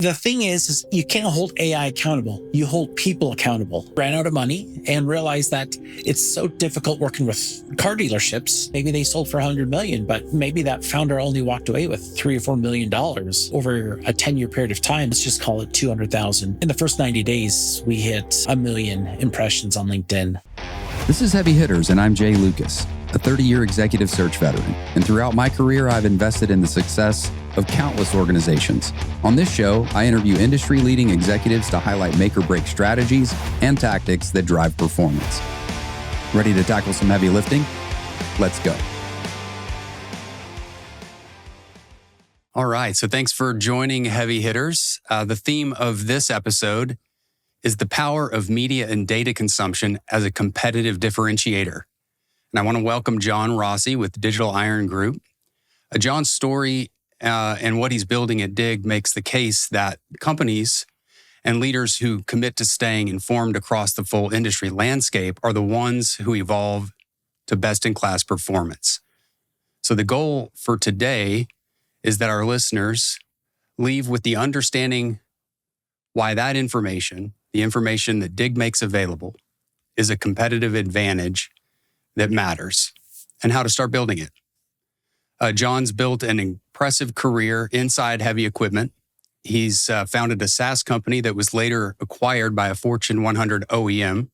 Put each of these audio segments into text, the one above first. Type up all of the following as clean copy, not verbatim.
The thing is you can't hold AI accountable. You hold people accountable. Ran out of money and realized that it's so difficult working with car dealerships. Maybe they sold for $100 million, but maybe that founder only walked away with $3 or $4 million over a 10-year period of time. Let's just call it 200,000. In the first 90 days, we hit 1 million impressions on LinkedIn. This is Heavy Hitters, and I'm Jay Lucas, a 30-year executive search veteran. And throughout my career, I've invested in the success of countless organizations. On this show, I interview industry-leading executives to highlight make-or-break strategies and tactics that drive performance. Ready to tackle some heavy lifting? Let's go. All right, so thanks for joining Heavy Hitters. The theme of this episode is the power of media and data consumption as a competitive differentiator. And I want to welcome Jon Rossi with Digital Iron Group. Jon's story and what he's building at Dig makes the case that companies and leaders who commit to staying informed across the full industry landscape are the ones who evolve to best-in-class performance. So the goal for today is that our listeners leave with the understanding why that information, the information that Dig makes available, is a competitive advantage that matters, and how to start building it. Jon's built an impressive career inside heavy equipment. He's founded a SaaS company that was later acquired by a Fortune 100 OEM.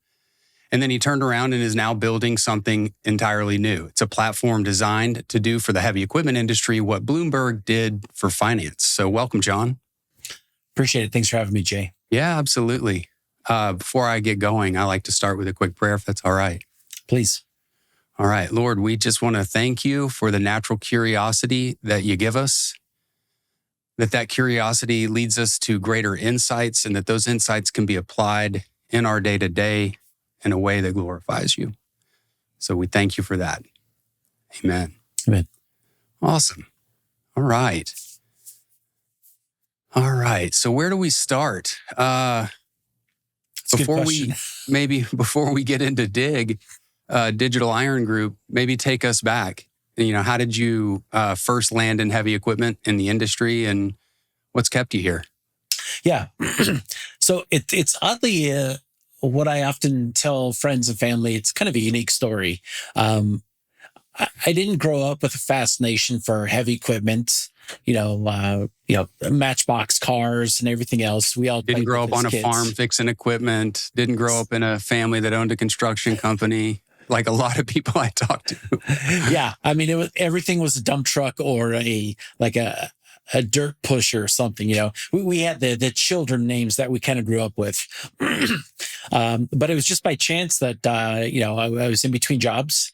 And then he turned around and is now building something entirely new. It's a platform designed to do for the heavy equipment industry what Bloomberg did for finance. So welcome, Jon. Appreciate it. Thanks for having me, Jay. Yeah, absolutely. Before I get going, I like to start with a quick prayer, if that's all right. Please. All right, Lord, we just want to thank you for the natural curiosity that you give us, that curiosity leads us to greater insights, and that those insights can be applied in our day-to-day in a way that glorifies you. So we thank you for that. Amen. Amen. Awesome. All right. So where do we start? Before we get into Dig, Digital Iron Group, maybe take us back. How did you first land in heavy equipment in the industry, and what's kept you here? Yeah. So it's oddly what I often tell friends and family. It's kind of a unique story. I didn't grow up with a fascination for heavy equipment. Matchbox cars and everything else. We all didn't grow up on a farm fixing equipment. Didn't grow up in a family that owned a construction company, like a lot of people I talk to. Yeah, I mean, everything was a dump truck or a dirt pusher or something. We had the children names that we kind of grew up with, but it was just by chance that I was in between jobs.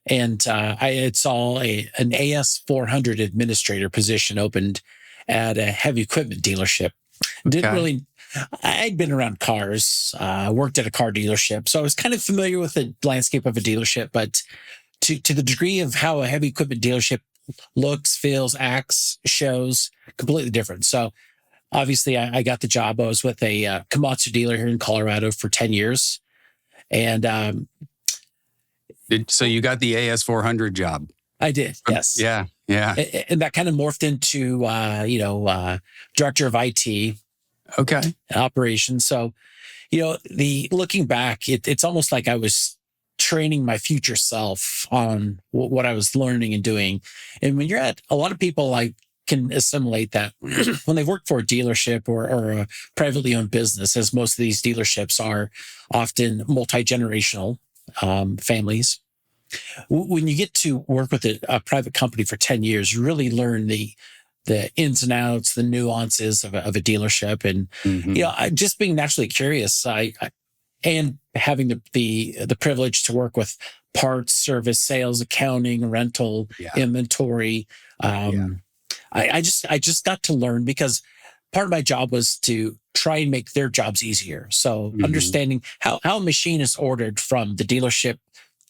And I saw an AS400 administrator position opened at a heavy equipment dealership. Okay. I'd been around cars, worked at a car dealership, so I was kind of familiar with the landscape of a dealership, but to the degree of how a heavy equipment dealership looks, feels, acts, shows, completely different. So obviously I got the job. I was with a Komatsu dealer here in Colorado for 10 years. And so you got the AS400 job? I did, yes. Yeah. And that kind of morphed into, director of IT. Okay. Operations. So, looking back, it's almost like I was training my future self on what I was learning and doing. And when you're at, a lot of people can assimilate that when they've worked for a dealership or a privately owned business, as most of these dealerships are often multi-generational families. When you get to work with a private company for 10 years, you really learn the ins and outs, the nuances of a dealership. And, just being naturally curious, and having the privilege to work with parts, service, sales, accounting, rental, inventory. I just got to learn, because part of my job was to try and make their jobs easier. So understanding how a machine is ordered from the dealership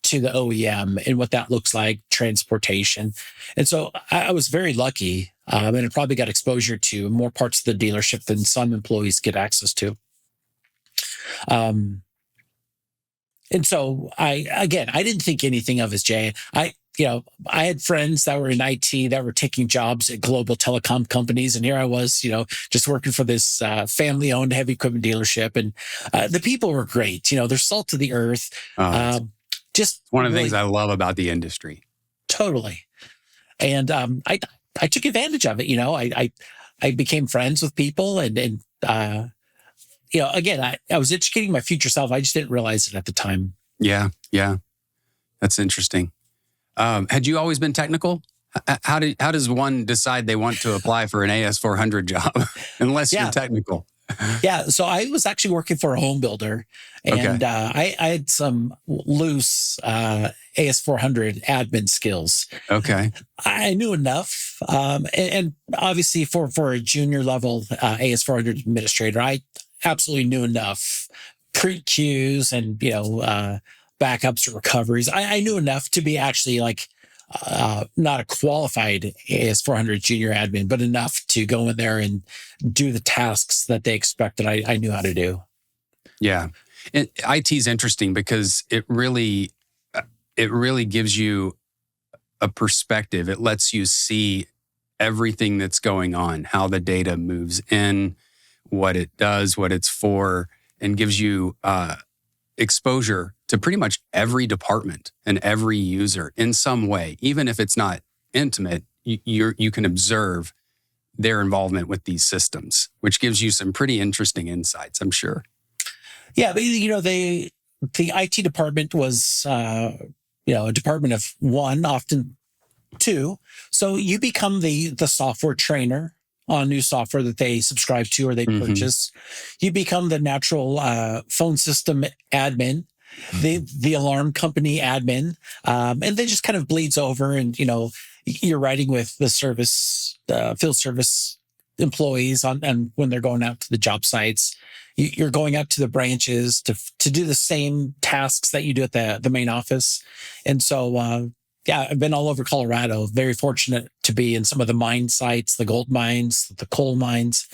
to the OEM and what that looks like, transportation. And so I was very lucky, and I probably got exposure to more parts of the dealership than some employees get access to. And so I didn't think anything of as Jay. I had friends that were in IT that were taking jobs at global telecom companies. And here I was, just working for this family owned heavy equipment dealership. And the people were great. They're salt of the earth. Just one of the really, things I love about the industry. Totally. And I took advantage of it. I became friends with people and again, I was educating my future self. I just didn't realize it at the time. Yeah. That's interesting. Had you always been technical? How does one decide they want to apply for an AS400 job unless you're technical? Yeah. So I was actually working for a home builder and I had some loose AS400 admin skills. Okay. I knew enough. And obviously for a junior level AS400 administrator, I absolutely knew enough pre-queues and, backups or recoveries. I knew enough to be actually not a qualified AS400 junior admin, but enough to go in there and do the tasks that they expect that I knew how to do. Yeah. IT is interesting because it really gives you a perspective. It lets you see everything that's going on, how the data moves in, what it does, what it's for, and gives you exposure to pretty much every department and every user in some way. Even if it's not intimate, you can observe their involvement with these systems, which gives you some pretty interesting insights, I'm sure. Yeah, but the IT department was a department of one, often two. So you become the software trainer on new software that they subscribe to or they purchase. You become the natural phone system admin, the alarm company admin, and then just kind of bleeds over. And you're writing with the service, field service employees and when they're going out to the job sites. You're going out to the branches to do the same tasks that you do at the main office. And so, I've been all over Colorado. Very fortunate to be in some of the mine sites, the gold mines, the coal mines.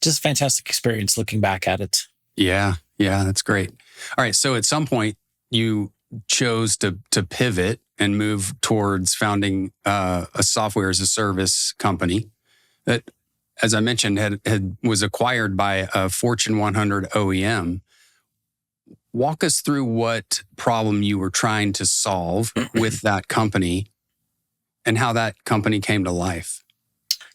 Just a fantastic experience looking back at it. Yeah, that's great. All right, so at some point you chose to pivot and move towards founding a software as a service company that, as I mentioned, was acquired by a Fortune 100 OEM. Walk us through what problem you were trying to solve with that company and how that company came to life.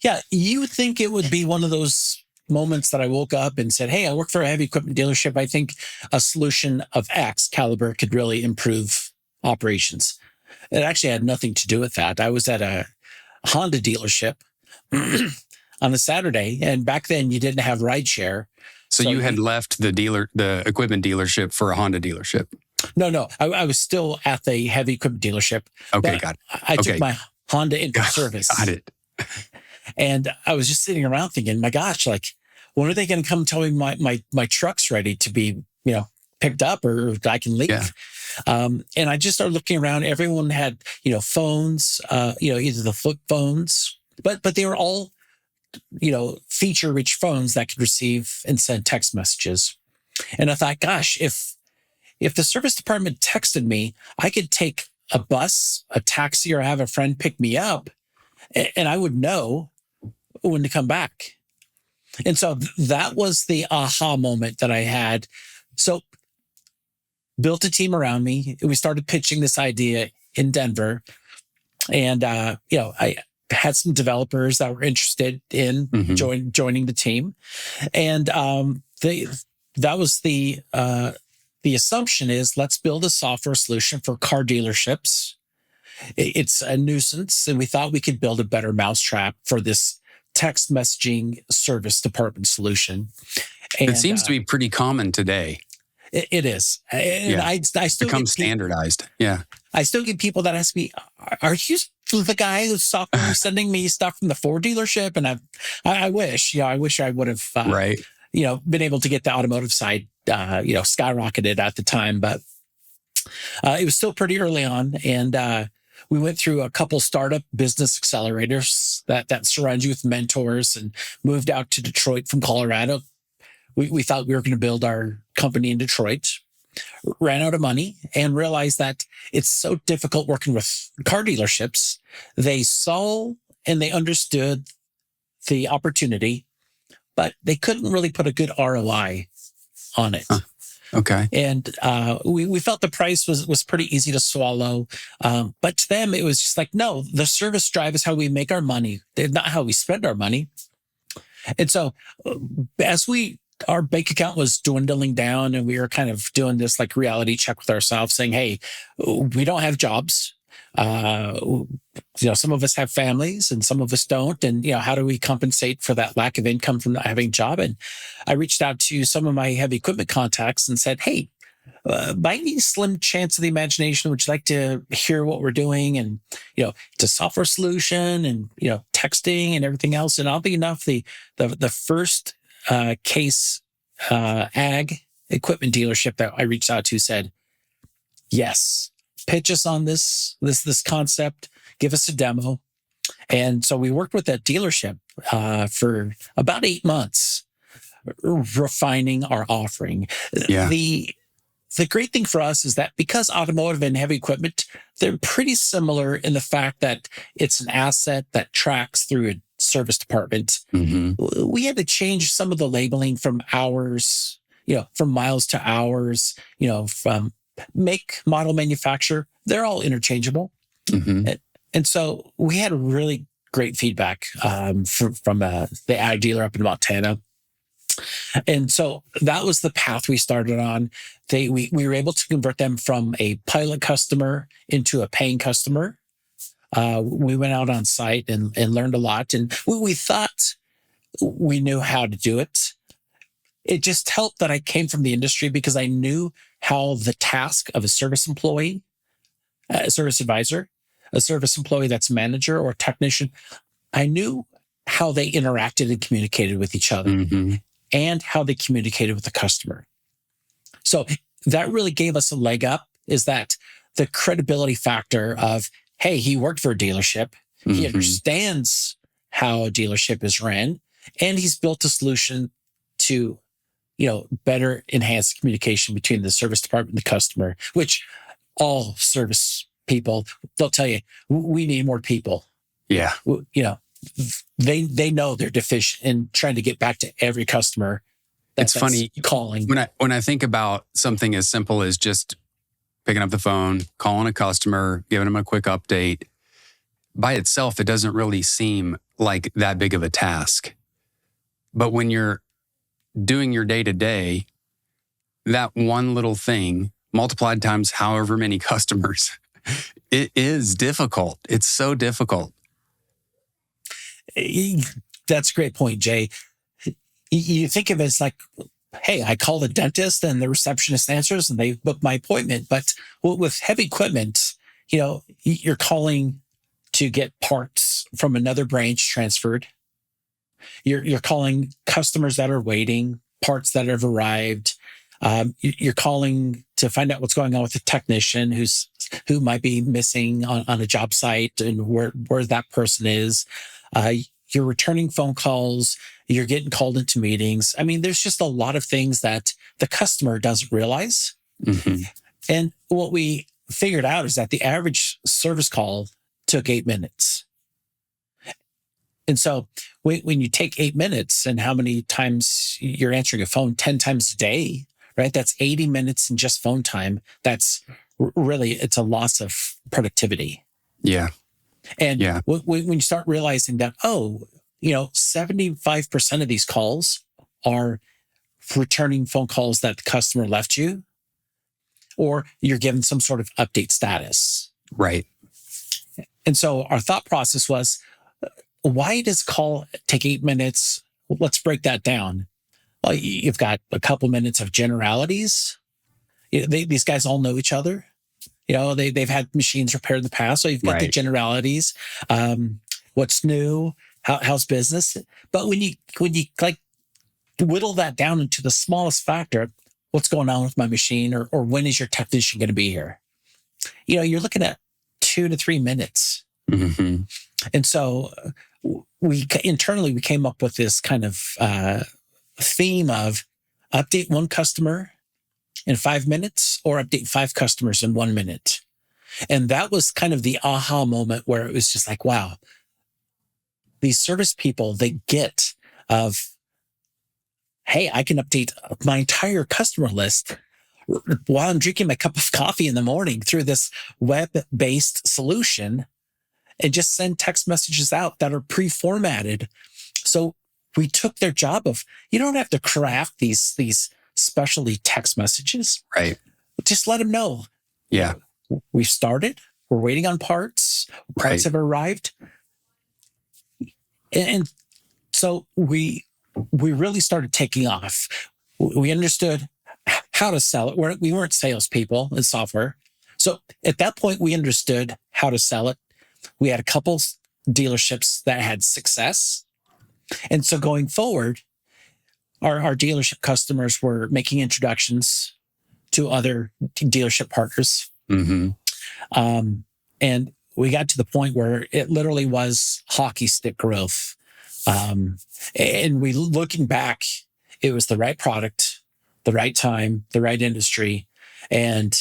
Yeah, you would think it would be one of those moments that I woke up and said, hey, I work for a heavy equipment dealership. I think a solution of X caliber could really improve operations. It actually had nothing to do with that. I was at a Honda dealership on a Saturday, and back then you didn't have rideshare. So you had left the equipment dealership for a Honda dealership? No. I was still at the heavy equipment dealership. Okay, got it. I took my Honda into service. Got it. And I was just sitting around thinking, my gosh, when are they going to come tell me my truck's ready to be, picked up or I can leave? Yeah. And I just started looking around. Everyone had, phones, either the flip phones, but they were all, feature rich phones that could receive and send text messages. And I thought, gosh, if the service department texted me, I could take a bus, a taxi, or have a friend pick me up and I would know when to come back. And so that was the aha moment that I had. So built a team around me. We started pitching this idea in Denver. And, I had some developers that were interested in joining the team. And that was the assumption is let's build a software solution for car dealerships. It's a nuisance. And we thought we could build a better mousetrap for this text messaging service department solution. And, it seems to be pretty common today. It is. And I still becomes standardized. Yeah. I still get people that ask me, are you the guy who's sending me stuff from the Ford dealership? And I wish I would have, been able to get the automotive side, skyrocketed at the time, but it was still pretty early on. And we went through a couple startup business accelerators that surround you with mentors and moved out to Detroit from Colorado. We thought we were going to build our company in Detroit. ran out of money and realized that it's so difficult working with car dealerships. They saw and they understood the opportunity, but they couldn't really put a good ROI on it. Okay. And we felt the price was pretty easy to swallow. But to them, it was just like, no, the service drive is how we make our money, not how we spend our money. And so as our bank account was dwindling down and we were kind of doing this like reality check with ourselves saying, hey, we don't have jobs. Some of us have families and some of us don't. And, how do we compensate for that lack of income from not having a job? And I reached out to some of my heavy equipment contacts and said, hey, by any slim chance of the imagination, would you like to hear what we're doing? And, it's a software solution and, texting and everything else. And oddly enough, the first case ag equipment dealership that I reached out to said, yes, pitch us on this concept, give us a demo. And so we worked with that dealership for about 8 months, refining our offering. Yeah. The great thing for us is that because automotive and heavy equipment, they're pretty similar in the fact that it's an asset that tracks through a service department. Mm-hmm. We had to change some of the labeling from hours, from miles to hours, from make, model, manufacturer. They're all interchangeable. Mm-hmm. And so we had really great feedback from the ag dealer up in Montana. And so that was the path we started on. We were able to convert them from a pilot customer into a paying customer. We went out on site and learned a lot. And we thought we knew how to do it. It just helped that I came from the industry because I knew how the task of a service employee, a service advisor, a service employee that's manager or technician, I knew how they interacted and communicated with each other. Mm-hmm. And how they communicated with the customer. So that really gave us a leg up, is that the credibility factor of, hey, he worked for a dealership. Mm-hmm. He understands how a dealership is ran, and he's built a solution to, better enhance communication between the service department and the customer, which all service people, they'll tell you, we need more people. Yeah. They know they're deficient in trying to get back to every customer. It's funny calling. When I think about something as simple as just picking up the phone, calling a customer, giving them a quick update, by itself, it doesn't really seem like that big of a task. But when you're doing your day-to-day, that one little thing multiplied times however many customers, it is difficult. It's so difficult. That's a great point, Jay. You think of it as like, hey, I call the dentist and the receptionist answers and they book my appointment. But with heavy equipment, you're calling to get parts from another branch transferred. You're calling customers that are waiting, parts that have arrived. You're calling to find out what's going on with the technician who might be missing on a job site and where that person is. You're returning phone calls. You're getting called into meetings. I mean, there's just a lot of things that the customer doesn't realize. Mm-hmm. And what we figured out is that the average service call took 8 minutes. And so when you take 8 minutes and how many times you're answering a phone 10 times a day, right? That's 80 minutes in just phone time. That's really, it's a loss of productivity. Yeah. And when you start realizing that, 75% of these calls are returning phone calls that the customer left you, or you're given some sort of update status. Right. And so our thought process was, why does call take 8 minutes? Well, let's break that down. Well, you've got a couple minutes of generalities. These guys all know each other. They've had machines repaired in the past. So you've got the generalities. What's new? How's business? But when you like whittle that down into the smallest factor, what's going on with my machine, or when is your technician going to be here? You're looking at 2 to 3 minutes. Mm-hmm. And so we came up with this kind of theme of update one customer in 5 minutes or update 5 customers in 1 minute. And that was kind of the aha moment where it was just like, wow, these service people, they get of, hey, I can update my entire customer list while I'm drinking my cup of coffee in the morning through this web-based solution and just send text messages out that are pre-formatted. So we took their job of, you don't have to craft these specialty text messages. Right. Just let them know. Yeah. We've started. We're waiting on parts. Parts have arrived. And so we really started taking off. We understood how to sell it. We weren't salespeople in software. So at that point, we understood how to sell it. We had a couple dealerships that had success. And so going forward, our dealership customers were making introductions to other dealership partners. Mm-hmm. And we got to the point where it literally was hockey stick growth. And we, looking back, it was the right product, the right time, the right industry. And,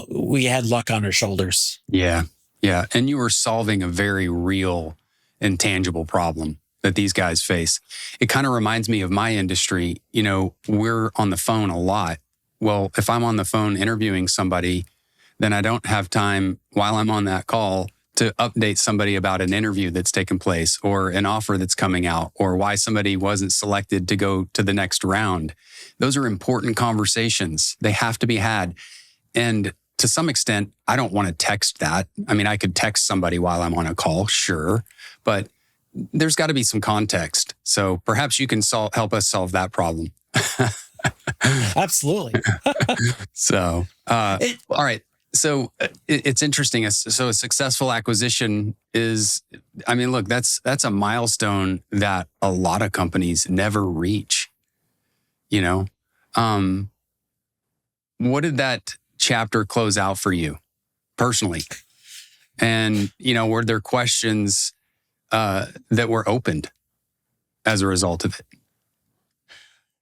we had luck on our shoulders. Yeah. Yeah. And you were solving a very real and tangible problem that these guys face. It kind of reminds me of my industry. We're on the phone a lot. Well, if I'm on the phone interviewing somebody, then I don't have time while I'm on that call to update somebody about an interview that's taken place or an offer that's coming out or why somebody wasn't selected to go to the next round. Those are important conversations. They have to be had. And to some extent, I don't want to text that. I mean, I could text somebody while I'm on a call, sure, but there's got to be some context. So perhaps you can help us solve that problem. Absolutely. So, all right. So it's interesting. So a successful acquisition is, look, that's a milestone that a lot of companies never reach. What did that chapter close out for you personally? And, were there questions that were opened as a result of it?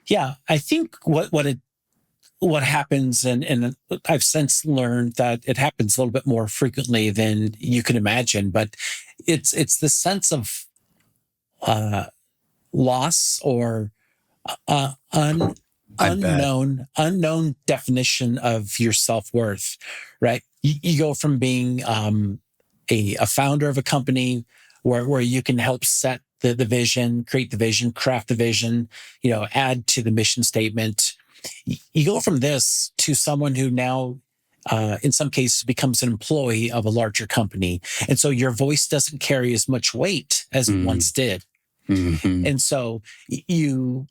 Yeah, I think what happens, and I've since learned that it happens a little bit more frequently than you can imagine, but it's the sense of loss or unknown definition of your self-worth, right? You go from being a founder of a company where you can help set the vision, create the vision, craft the vision, add to the mission statement. You go from this to someone who now, in some cases, becomes an employee of a larger company. And so your voice doesn't carry as much weight as it once did. Mm-hmm. And so you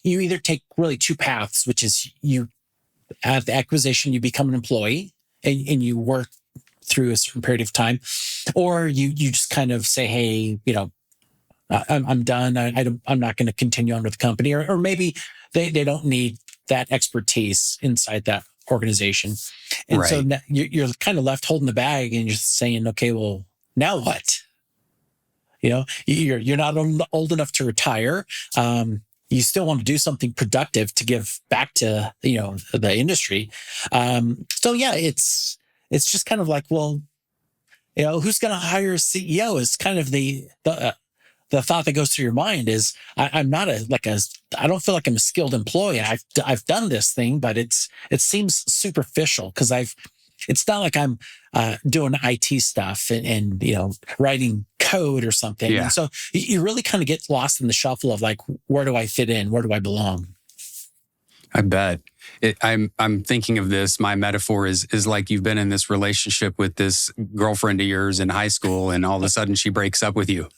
either take really 2 paths, which is you, at the acquisition, you become an employee and you work through a certain period of time, or you just kind of say, hey, I'm done. I'm not going to continue on with the company, or maybe they don't need that expertise inside that organization. And right. So you're kind of left holding the bag and you're saying, okay, well, now what? You're not old enough to retire. You still want to do something productive to give back to, the industry. So yeah, it's just kind of like, well, who's going to hire a CEO is kind of the thought that goes through your mind is I'm not I don't feel like I'm a skilled employee. I've done this thing, but it seems superficial because it's not like I'm doing IT stuff and writing code or something. Yeah. And so you really kind of get lost in the shuffle of like, where do I fit in? Where do I belong? I bet. I'm thinking of this. My metaphor is like you've been in this relationship with this girlfriend of yours in high school, and all of a sudden she breaks up with you.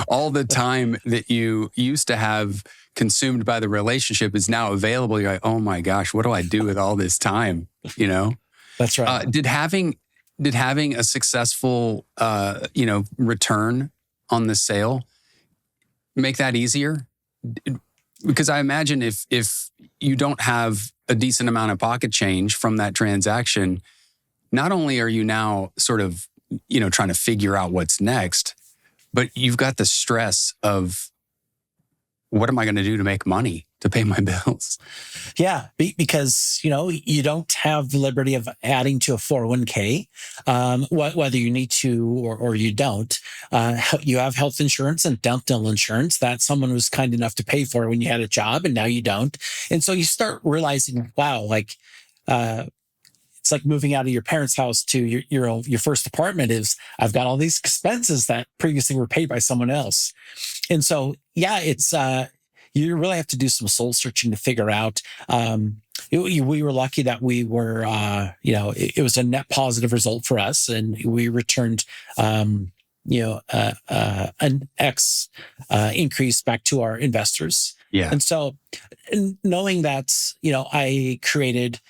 All the time that you used to have consumed by the relationship is now available. You're like, oh my gosh, what do I do with all this time? That's right. Did having a successful return on the sale make that easier? Because I imagine if you don't have a decent amount of pocket change from that transaction, not only are you now sort of, trying to figure out what's next, but you've got the stress of what am I going to do to make money? to pay my bills. Yeah, because you don't have the liberty of adding to a 401k, whether you need to or you don't. You have health insurance and dental insurance that someone was kind enough to pay for when you had a job, and now you don't. And so you start realizing, wow, like it's like moving out of your parents' house to your first apartment. Is I've got all these expenses that previously were paid by someone else, and so yeah, it's. You really have to do some soul searching to figure out. We were lucky that we were, it was a net positive result for us, and we returned, an X increase back to our investors. Yeah. And so, knowing that, I created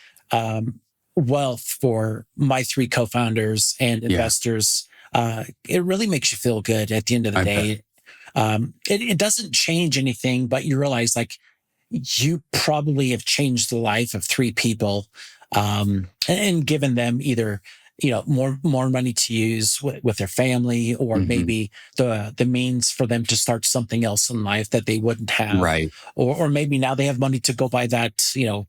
wealth for my three co-founders and investors, it really makes you feel good at the end of the day. Bet. It doesn't change anything, but you realize like you probably have changed the life of three people, and given them either, more money to use with their family, or maybe the means for them to start something else in life that they wouldn't have. Right. Or maybe now they have money to go buy that,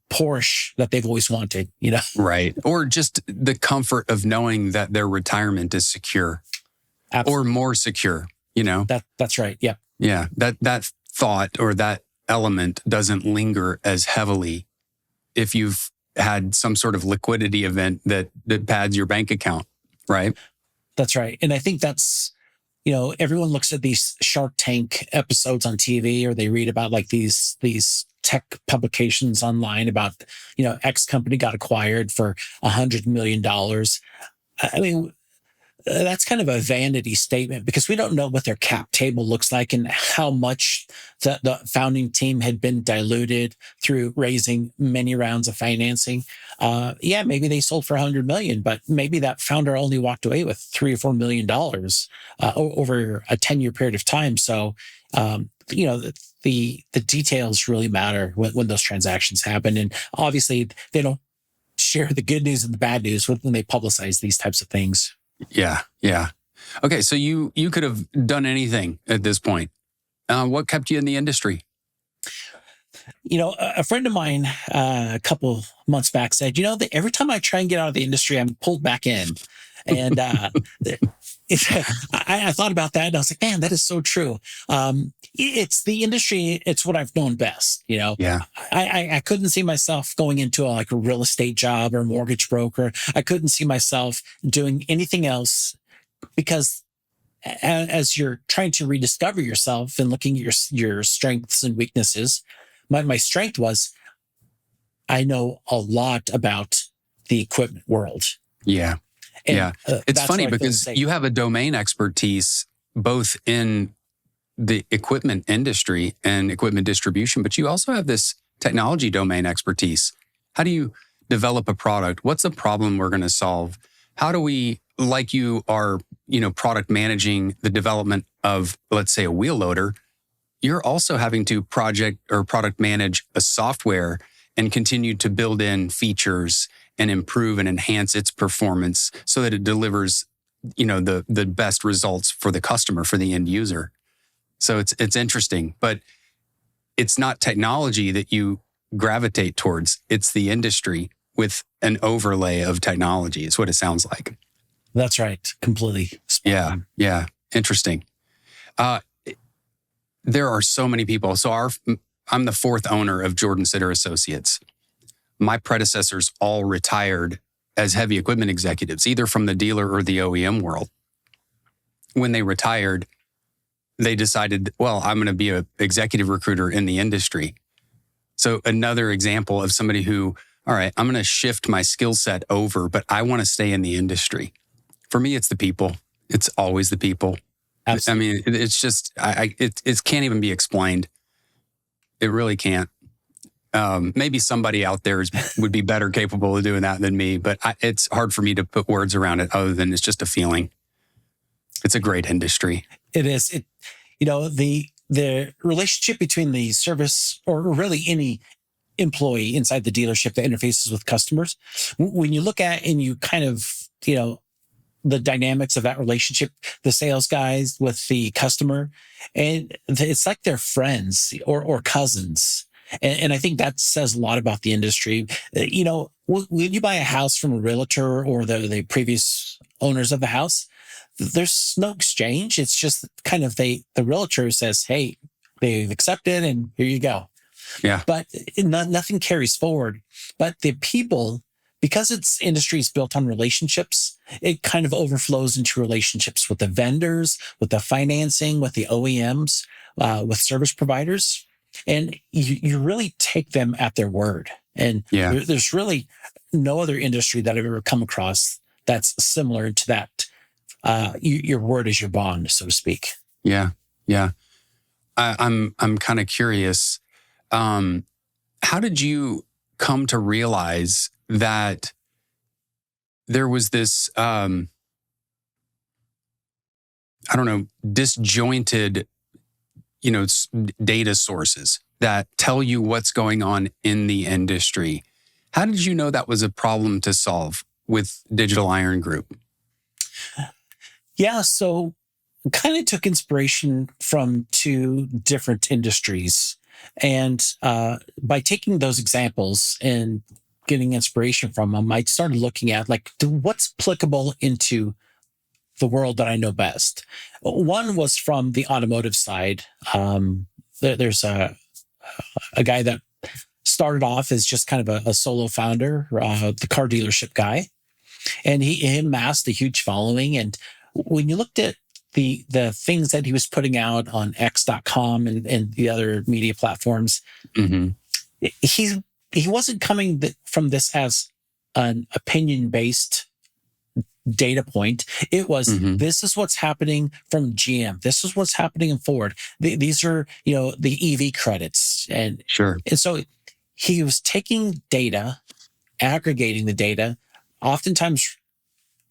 Porsche that they've always wanted, Right. Or just the comfort of knowing that their retirement is secure. Absolutely. Or more secure. That's right. Yeah. Yeah. That thought or that element doesn't linger as heavily if you've had some sort of liquidity event that pads your bank account. Right. That's right. And I think that's, everyone looks at these Shark Tank episodes on TV, or they read about like these tech publications online about, X company got acquired for $100 million. I mean, that's kind of a vanity statement, because we don't know what their cap table looks like and how much the founding team had been diluted through raising many rounds of financing. Maybe they sold for $100 million, but maybe that founder only walked away with $3 or $4 million over a 10-year period of time. So, the details really matter when those transactions happen. And obviously they don't share the good news and the bad news when they publicize these types of things. Yeah. Yeah. Okay. So you could have done anything at this point. What kept you in the industry? A friend of mine a couple months back said, that every time I try and get out of the industry, I'm pulled back in. And I thought about that, and I was like, man, that is so true. It's the industry. It's what I've known best. Yeah. I couldn't see myself going into a real estate job or mortgage broker. I couldn't see myself doing anything else, because as you're trying to rediscover yourself and looking at your strengths and weaknesses, my strength was I know a lot about the equipment world. Yeah. And it's funny because you have a domain expertise both in the equipment industry and equipment distribution, but you also have this technology domain expertise. How do you develop a product? What's the problem we're going to solve? How do we, like you are, product managing the development of, let's say, a wheel loader, you're also having to product manage a software and continue to build in features and improve and enhance its performance so that it delivers, the best results for the customer, for the end user. So it's interesting, but it's not technology that you gravitate towards. It's the industry with an overlay of technology. Is what it sounds like. That's right. Completely. Yeah. Interesting. There are so many people. So I'm the fourth owner of Jordan Sitter Associates. My predecessors all retired as heavy equipment executives, either from the dealer or the OEM world. When they retired, they decided, well, I'm going to be an executive recruiter in the industry. So another example of somebody who, all right, I'm going to shift my skill set over, but I want to stay in the industry. For me, it's the people. It's always the people. Absolutely. I mean, it's just, it can't even be explained. It really can't. Maybe somebody out there would be better capable of doing that than me, but it's hard for me to put words around it other than it's just a feeling. It's a great industry. It is. The relationship between the service, or really any employee inside the dealership that interfaces with customers, when you look at and you kind of, the dynamics of that relationship, the sales guys with the customer, and it's like they're friends or cousins. And I think that says a lot about the industry. When you buy a house from a realtor or the previous owners of the house, there's no exchange. It's just kind of the realtor says, hey, they've accepted and here you go. Yeah. But nothing carries forward. But the people, because its industry is built on relationships, it kind of overflows into relationships with the vendors, with the financing, with the OEMs, with service providers. And you really take them at their word. And there's really no other industry that I've ever come across that's similar to that. Your word is your bond, so to speak. Yeah. Yeah. I'm kind of curious. How did you come to realize that there was this, disjointed, data sources that tell you what's going on in the industry? How did you know that was a problem to solve with Digital Iron Group? Yeah, so kind of took inspiration from two different industries. And by taking those examples and getting inspiration from them, I started looking at what's applicable into the world that I know best. One was from the automotive side. There's a guy that started off as just kind of a solo founder, the car dealership guy, and he amassed a huge following. And when you looked at the things that he was putting out on X.com and the other media platforms, he wasn't coming from this as an opinion-based data point. It was, this is what's happening from GM. This is what's happening in Ford. These are, the EV credits. And so he was taking data, aggregating the data, oftentimes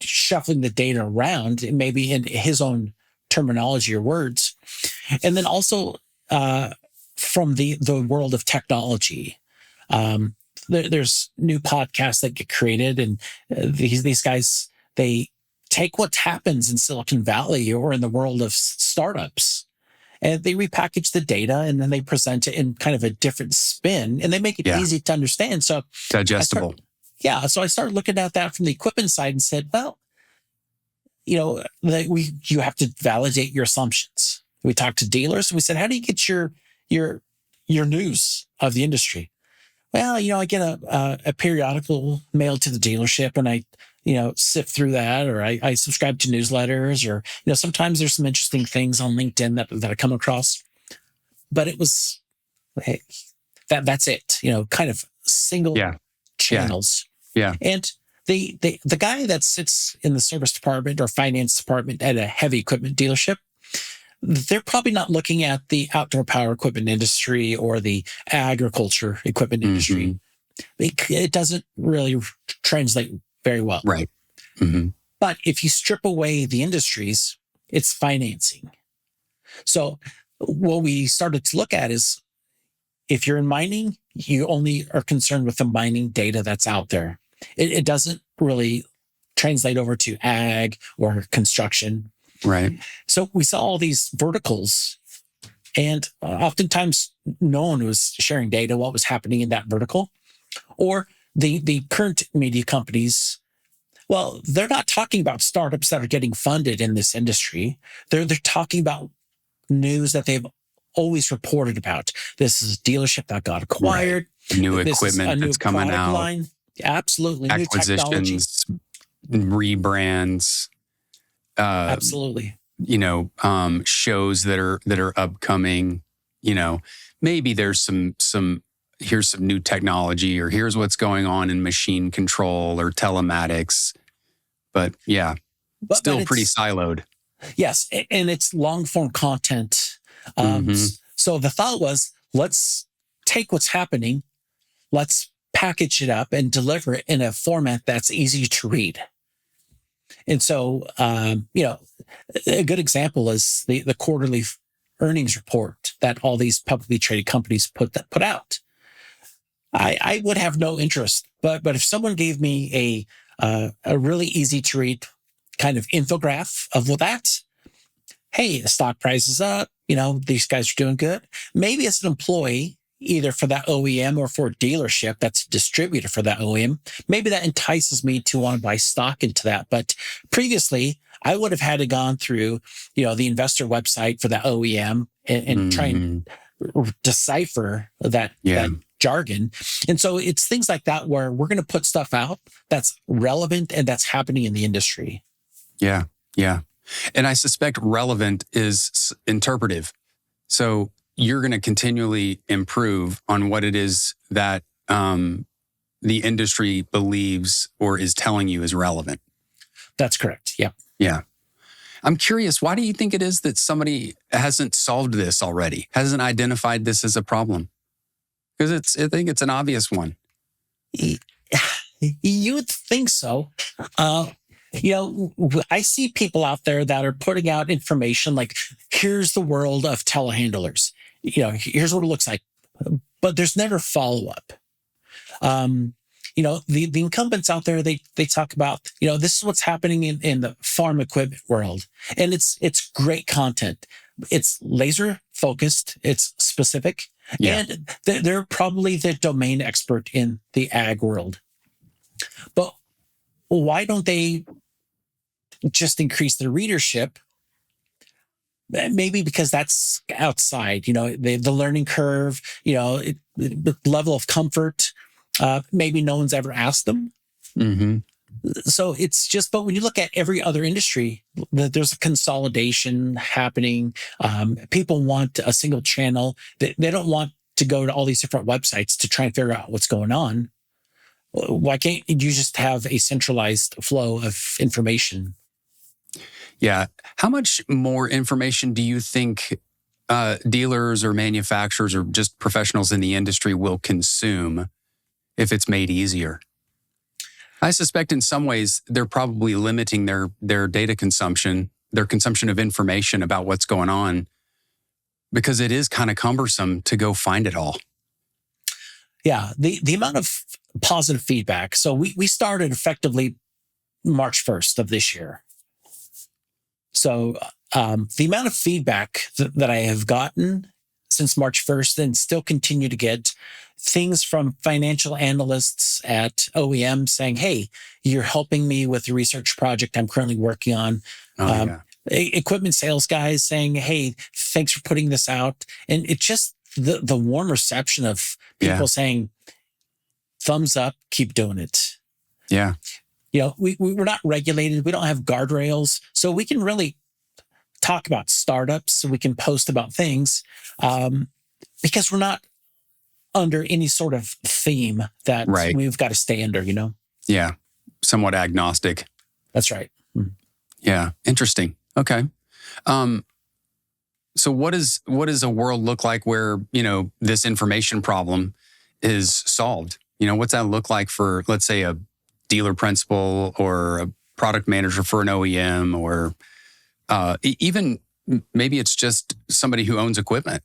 shuffling the data around, maybe in his own terminology or words. And then also from the world of technology. There's new podcasts that get created, and these guys, they take what happens in Silicon Valley or in the world of startups, and they repackage the data, and then they present it in kind of a different spin, and they make it easy to understand. So digestible. So I started looking at that from the equipment side and said, well, you have to validate your assumptions. We talked to dealers and we said, how do you get your news of the industry? Well, I get a periodical mailed to the dealership, and I, sift through that, or I subscribe to newsletters, or, sometimes there's some interesting things on LinkedIn that I come across. But it was, hey, that's it, kind of single channels. Yeah. And the guy that sits in the service department or finance department at a heavy equipment dealership, they're probably not looking at the outdoor power equipment industry or the agriculture equipment industry. It doesn't really translate very well. Right. But if you strip away the industries, it's financing. So what we started to look at is, if you're in mining, you only are concerned with the mining data that's out there. It doesn't really translate over to ag or construction. Right. So we saw all these verticals, and oftentimes no one was sharing data, what was happening in that vertical. Or the current media companies, well, they're not talking about startups that are getting funded in this industry. They're talking about news that they've always reported about. This is a dealership that got acquired. Right. New equipment that's coming out. Line. Absolutely. Acquisitions, rebrands. Absolutely. Shows that are upcoming. Maybe there's some here's some new technology, or here's what's going on in machine control or telematics. But still pretty siloed. Yes, and it's long form content. So the thought was, let's take what's happening, let's package it up and deliver it in a format that's easy to read. And so, a good example is the quarterly earnings report that all these publicly traded companies put out. I would have no interest, but if someone gave me a really easy to read kind of infographic of that, hey, the stock price is up, these guys are doing good. Maybe as an employee, either for that OEM or for a dealership that's a distributor for that OEM, maybe that entices me to want to buy stock into that. But previously, I would have had to gone through, the investor website for that OEM and try and decipher that jargon. And so it's things like that where we're going to put stuff out that's relevant and that's happening in the industry. Yeah. Yeah. And I suspect relevant is interpretive. So you're going to continually improve on what it is that the industry believes or is telling you is relevant. That's correct. Yeah. Yeah. I'm curious, why do you think it is that somebody hasn't solved this already, hasn't identified this as a problem? Because I think it's an obvious one. You would think so. I see people out there that are putting out information like, here's the world of telehandlers. Here's what it looks like. But there's never follow-up. The incumbents out there, they talk about, this is what's happening in the farm equipment world. And it's great content. It's laser focused. It's specific. Yeah. And they're probably the domain expert in the ag world. But why don't they just increase their readership? Maybe because that's outside, the learning curve, the level of comfort. Maybe no one's ever asked them. Mm-hmm. So it's just, but when you look at every other industry, there's a consolidation happening. People want a single channel. They don't want to go to all these different websites to try and figure out what's going on. Why can't you just have a centralized flow of information? Yeah. How much more information do you think dealers or manufacturers or just professionals in the industry will consume if it's made easier? I suspect in some ways they're probably limiting their data consumption, their consumption of information about what's going on, because it is kind of cumbersome to go find it all. Yeah, the amount of positive feedback. So we started effectively March 1st of this year. So the amount of feedback that I have gotten since March 1st and still continue to get things from financial analysts at OEM saying, hey, you're helping me with the research project I'm currently working on. Equipment sales guys saying, hey, thanks for putting this out. And it's just the warm reception of people saying, thumbs up, keep doing it. Yeah. We're not regulated. We don't have guardrails. So we can really talk about startups. So we can post about things because we're not under any sort of theme that we've got to stay under, Yeah. Somewhat agnostic. That's right. Mm. Yeah. Interesting. Okay. So what does a world look like where, this information problem is solved? What's that look like for, let's say, a dealer principal or a product manager for an OEM, or even maybe it's just somebody who owns equipment?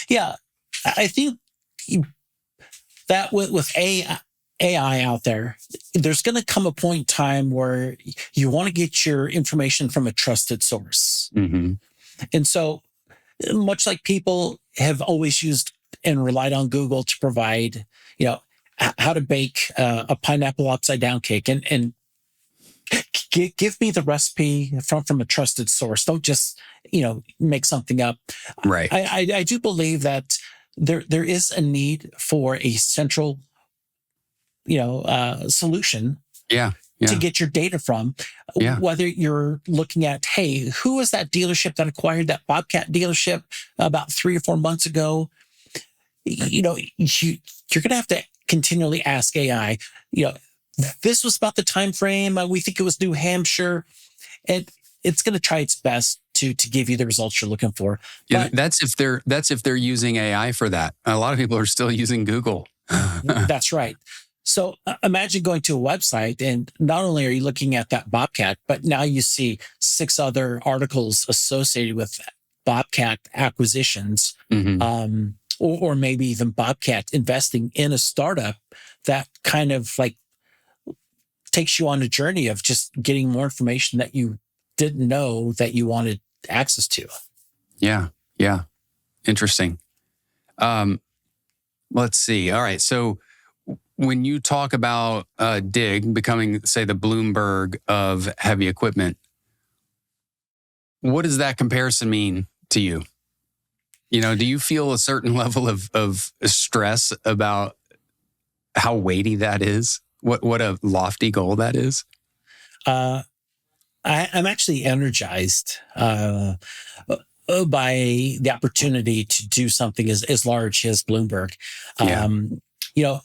Yeah, I think that with AI out there, there's going to come a point in time where you want to get your information from a trusted source. Mm-hmm. And so much like people have always used and relied on Google to provide, how to bake a pineapple upside down cake and give me the recipe from a trusted source. Don't just, make something up. Right. I do believe that there is a need for a central, solution. Yeah. To get your data from, whether you're looking at, hey, who was that dealership that acquired that Bobcat dealership about 3 or 4 months ago? You're going to have to continually ask AI, this was about the time frame. We think it was New Hampshire, and it's going to try its best to give you the results you're looking for. Yeah, that's if they're using AI for that. A lot of people are still using Google. That's right. So imagine going to a website and not only are you looking at that Bobcat, but now you see 6 other articles associated with Bobcat acquisitions, mm-hmm. Or maybe even Bobcat investing in a startup that kind of like takes you on a journey of just getting more information that you didn't know that you wanted access to. Yeah. Yeah. Interesting. Um, let's see. All right. So when you talk about DIG becoming, say, the Bloomberg of heavy equipment, what does that comparison mean to you? Do you feel a certain level of stress about how weighty that is? What a lofty goal that is? I'm actually energized by the opportunity to do something as large as Bloomberg. Yeah.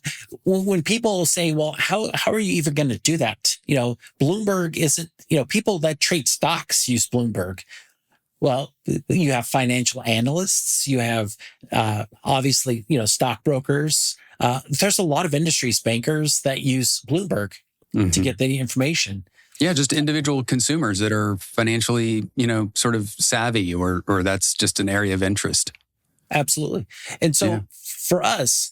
When people say, well, how are you even going to do that? Bloomberg isn't, people that trade stocks use Bloomberg. Well, you have financial analysts, you have obviously, stockbrokers. There's a lot of industries, bankers that use Bloomberg to get the information. Yeah, just individual consumers that are financially, sort of savvy, or that's just an area of interest. Absolutely. And so for us,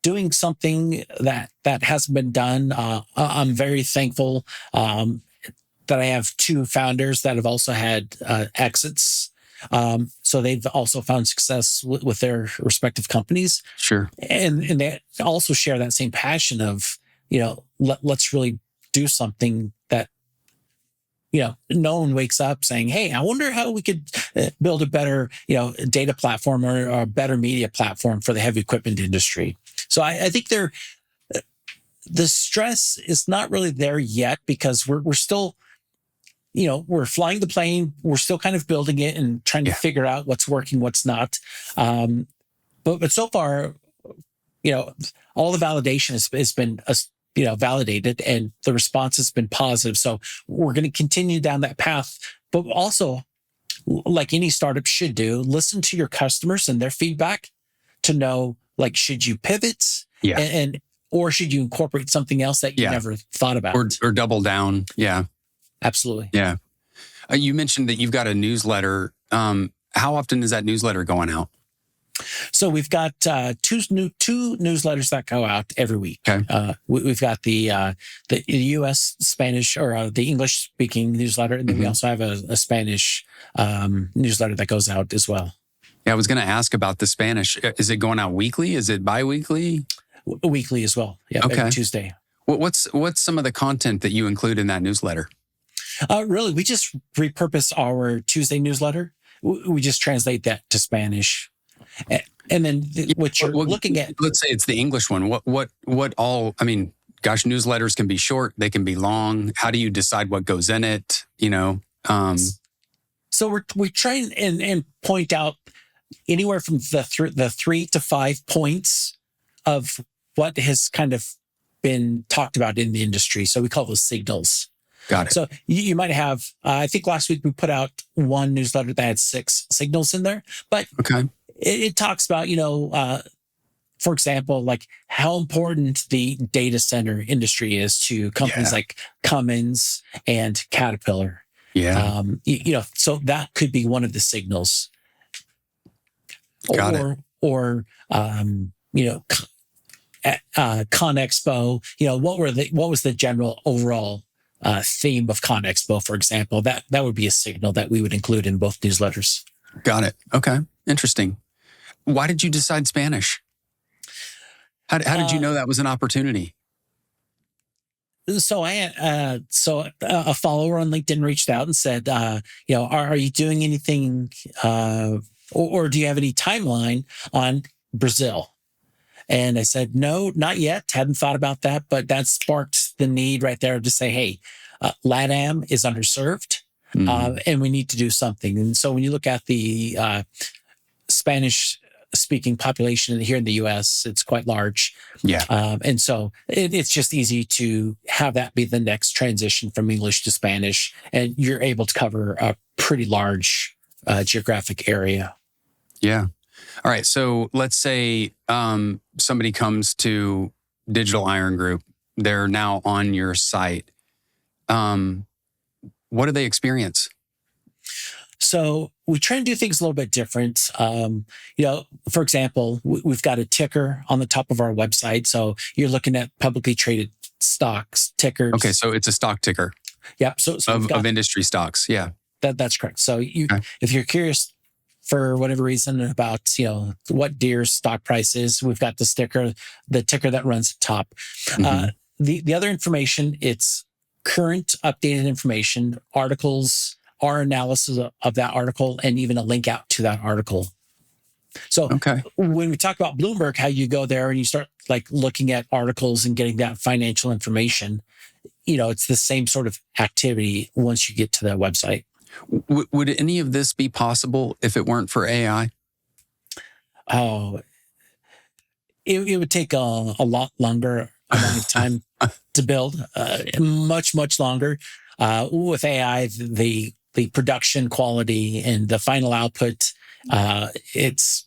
doing something that hasn't been done, I'm very thankful that I have two founders that have also had exits. So they've also found success with their respective companies. Sure. And they also share that same passion of, let's really do something that, no one wakes up saying, hey, I wonder how we could build a better, data platform or a better media platform for the heavy equipment industry. So I think the stress is not really there yet because we're still, we're flying the plane. We're still kind of building it and trying to figure out what's working, what's not. But so far, all the validation has been validated and the response has been positive. So we're going to continue down that path, but also, like any startup should do, listen to your customers and their feedback to know, like, should you pivot or should you incorporate something else that you never thought about? Or double down. Yeah. Absolutely. Yeah. You mentioned that you've got a newsletter. How often is that newsletter going out? So we've got two newsletters that go out every week. Okay. We've got the U.S. Spanish or the English speaking newsletter, and then we also have a Spanish newsletter that goes out as well. Yeah, I was going to ask about the Spanish. Is it going out weekly? Is it bi-weekly? Weekly as well. Yeah. Okay. Every Tuesday. What's some of the content that you include in that newsletter? Really, we just repurpose our Tuesday newsletter. We just translate that to Spanish. And then what you're looking at. Let's say it's the English one. What all, gosh, newsletters can be short. They can be long. How do you decide what goes in it? So we try and point out anywhere from the 3 to 5 points of what has kind of been talked about in the industry. So we call those signals. Got it. So you might have, I think last week we put out one newsletter that had 6 signals in there, but it talks about, for example, like how important the data center industry is to companies like Cummins and Caterpillar. Yeah. So that could be one of the signals. Got it. ConExpo, what was the general overall theme of ConExpo, for example? That would be a signal that we would include in both newsletters. Got it. Okay. Interesting. Why did you decide Spanish? How did you know that was an opportunity? So a follower on LinkedIn reached out and said, are you doing anything, or do you have any timeline on Brazil? And I said, no, not yet. Hadn't thought about that, but that sparked the need right there to say, hey, LATAM is underserved, and we need to do something. And so when you look at the Spanish-speaking population here in the U.S., it's quite large. Yeah. And so it's just easy to have that be the next transition from English to Spanish, and you're able to cover a pretty large geographic area. Yeah. All right. So let's say somebody comes to Digital Iron Group. They're now on your site. What do they experience? So we try and do things a little bit different. For example, we've got a ticker on the top of our website. So you're looking at publicly traded stocks, tickers. Okay. So it's a stock ticker. Yep. So of industry stocks. Yeah. That's correct. So if you're curious for whatever reason about, what Deere's stock price is. We've got the ticker that runs at top. Mm-hmm. The other information, it's current updated information, articles, our analysis of that article, and even a link out to that article. So Okay. when we talk about Bloomberg, how you go there and you start like looking at articles and getting that financial information, it's the same sort of activity once you get to the website. Would any of this be possible if it weren't for AI? Oh, it would take a lot longer amount of time to build, much, much longer. With AI, the production quality and the final output, it's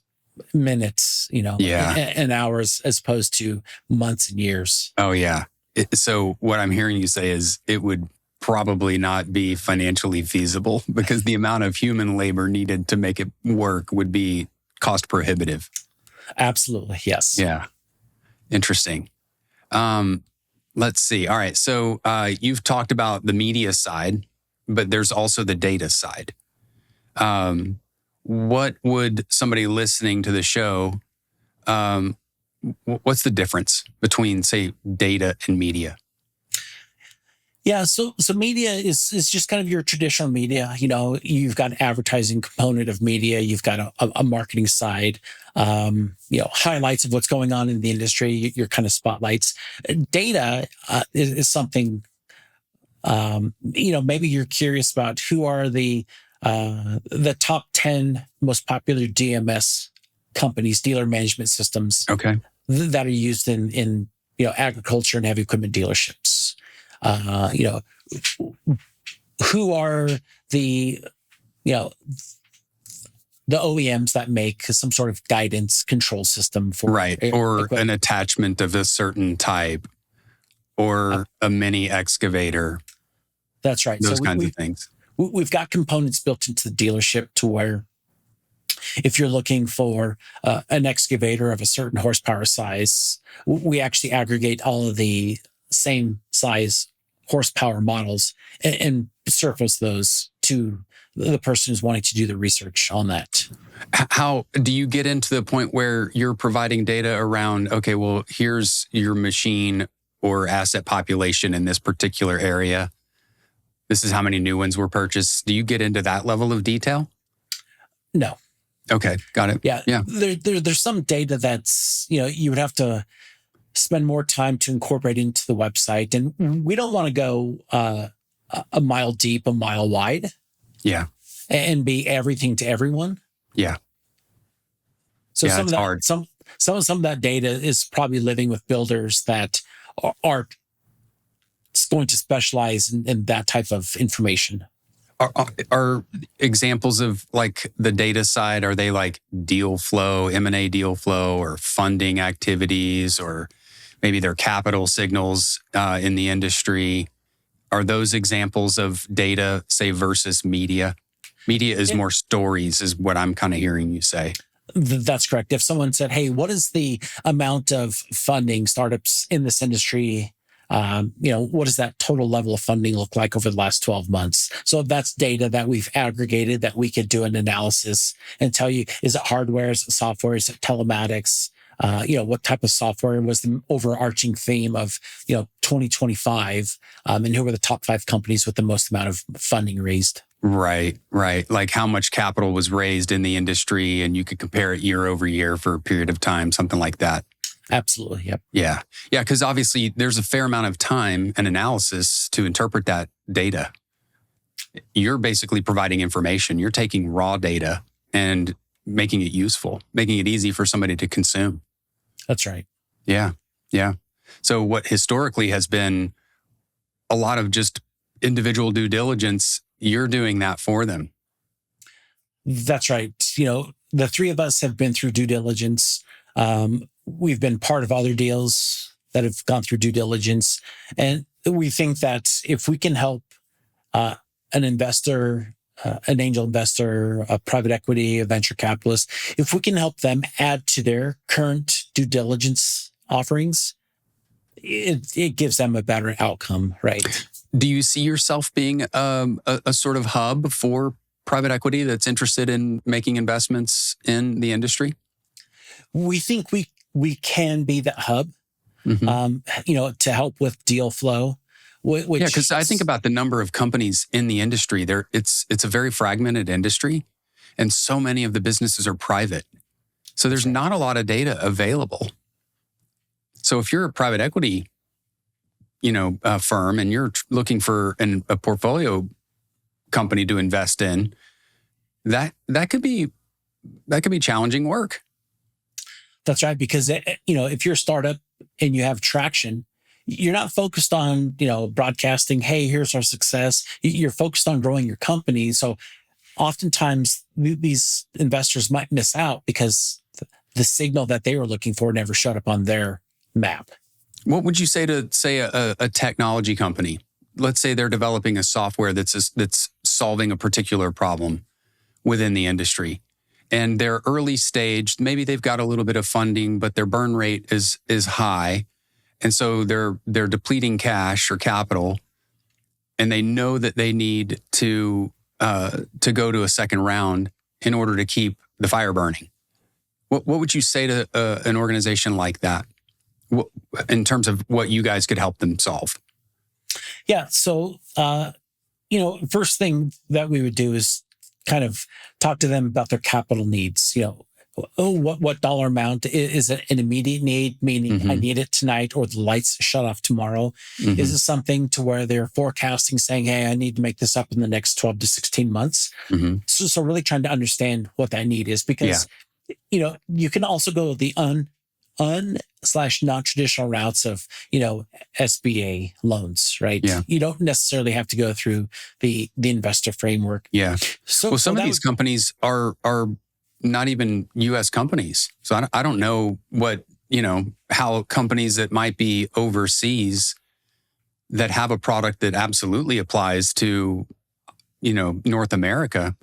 minutes, and hours as opposed to months and years. Oh, yeah. So what I'm hearing you say is it would probably not be financially feasible because the amount of human labor needed to make it work would be cost prohibitive. Absolutely. Yes. Yeah. Interesting. Let's see. All right. So you've talked about the media side, but there's also the data side. What would somebody listening to the show, what's the difference between, say, data and media? Yeah, so media is just kind of your traditional media. You've got an advertising component of media. You've got a marketing side. Highlights of what's going on in the industry. Your kind of spotlights. Data is something. Maybe you're curious about who are the top 10 most popular DMS companies, dealer management systems. Okay. That are used in agriculture and heavy equipment dealerships. Who are the OEMs that make some sort of guidance control system for or an attachment of a certain type, or a mini excavator. That's right. Those kinds of things. We've got components built into the dealership to where if you're looking for an excavator of a certain horsepower size, we actually aggregate all of the same size horsepower models and surface those to the person who's wanting to do the research on that. How do you get into the point where you're providing data around, okay, well, here's your machine or asset population in this particular area. This is how many new ones were purchased. Do you get into that level of detail? No. Okay, got it. Yeah. There's some data that's, you would have to spend more time to incorporate into the website. And we don't want to go a mile deep, a mile wide. Yeah. And be everything to everyone. Yeah. So some of that, hard. some of that data is probably living with builders that are going to specialize in that type of information. Are examples of like the data side, are they like deal flow, M&A deal flow, or funding activities, or maybe their capital signals in the industry? Are those examples of data, say, versus media? Media is more stories, is what I'm kind of hearing you say. That's correct. If someone said, hey, what is the amount of funding startups in this industry? What does that total level of funding look like over the last 12 months? So that's data that we've aggregated that we could do an analysis and tell you, is it hardware, is it software, is it telematics? What type of software was the overarching theme of, 2025? And who were the top 5 companies with the most amount of funding raised? Right. Like how much capital was raised in the industry, and you could compare it year over year for a period of time, something like that. Absolutely. Yep. Yeah. Because obviously there's a fair amount of time and analysis to interpret that data. You're basically providing information. You're taking raw data and making it useful, making it easy for somebody to consume. That's right. Yeah. So what historically has been a lot of just individual due diligence, you're doing that for them. That's right. The 3 of us have been through due diligence. We've been part of other deals that have gone through due diligence. And we think that if we can help an investor, an angel investor, a private equity, a venture capitalist, if we can help them add to their current due diligence offerings, it gives them a better outcome, right? Do you see yourself being a sort of hub for private equity that's interested in making investments in the industry? We think we can be that hub, to help with deal flow. Which, yeah, because I think about the number of companies in the industry. It's a very fragmented industry, and so many of the businesses are private. So there's not a lot of data available. So if you're a private equity, firm, and you're looking for a portfolio company to invest in, that could be challenging work. That's right, because if you're a startup and you have traction, you're not focused on broadcasting, hey, here's our success. You're focused on growing your company. So oftentimes these investors might miss out because the signal that they were looking for never showed up on their map. What would you say to a technology company? Let's say they're developing a software that's solving a particular problem within the industry, and they're early stage. Maybe they've got a little bit of funding, but their burn rate is high. And so they're depleting cash or capital, and they know that they need to go to a second round in order to keep the fire burning. What would you say to an organization like that in terms of what you guys could help them solve? Yeah. So, first thing that we would do is kind of talk to them about their capital needs. What dollar amount is it? An immediate need, meaning I need it tonight, or the lights shut off tomorrow? Is it something to where they're forecasting, saying, hey, I need to make this up in the next 12 to 16 months? So really trying to understand what that need is, because you can also go the non-traditional routes of SBA loans, right? Yeah. You don't necessarily have to go through the investor framework. Yeah. So some of these companies are not even U.S. companies. So I don't know how companies that might be overseas that have a product that absolutely applies to, North America,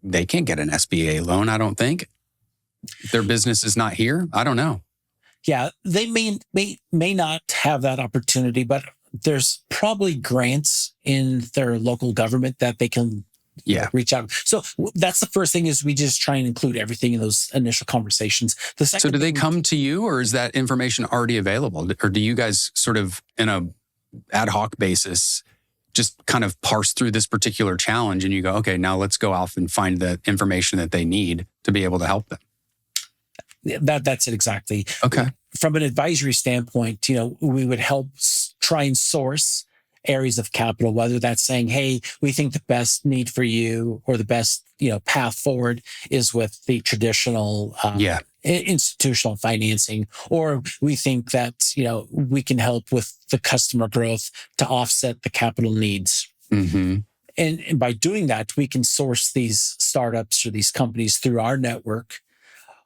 they can't get an SBA loan, I don't think. Their business is not here. I don't know. Yeah, they may not have that opportunity, but there's probably grants in their local government that they can reach out. So that's the first thing, is we just try and include everything in those initial conversations. The second, so do they come to you, or is that information already available? Or do you guys sort of, in a ad hoc basis, just kind of parse through this particular challenge and you go, okay, now let's go off and find the information that they need to be able to help them? That's it exactly. Okay. From an advisory standpoint, we would help try and source areas of capital, whether that's saying, hey, we think the best need for you, or the best, path forward is with the traditional institutional financing, or we think that, we can help with the customer growth to offset the capital needs. And by doing that, we can source these startups or these companies through our network,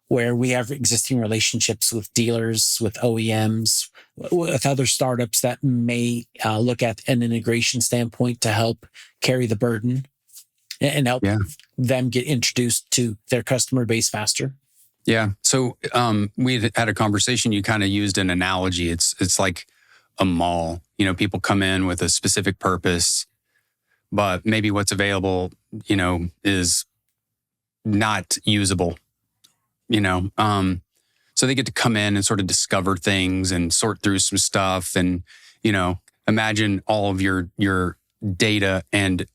where we have existing relationships with dealers, with OEMs, with other startups that may look at an integration standpoint to help carry the burden and help them get introduced to their customer base faster. Yeah. So we had a conversation. You kind of used an analogy. It's like a mall. People come in with a specific purpose, but maybe what's available, is not usable. So they get to come in and sort of discover things and sort through some stuff, and imagine all of your data and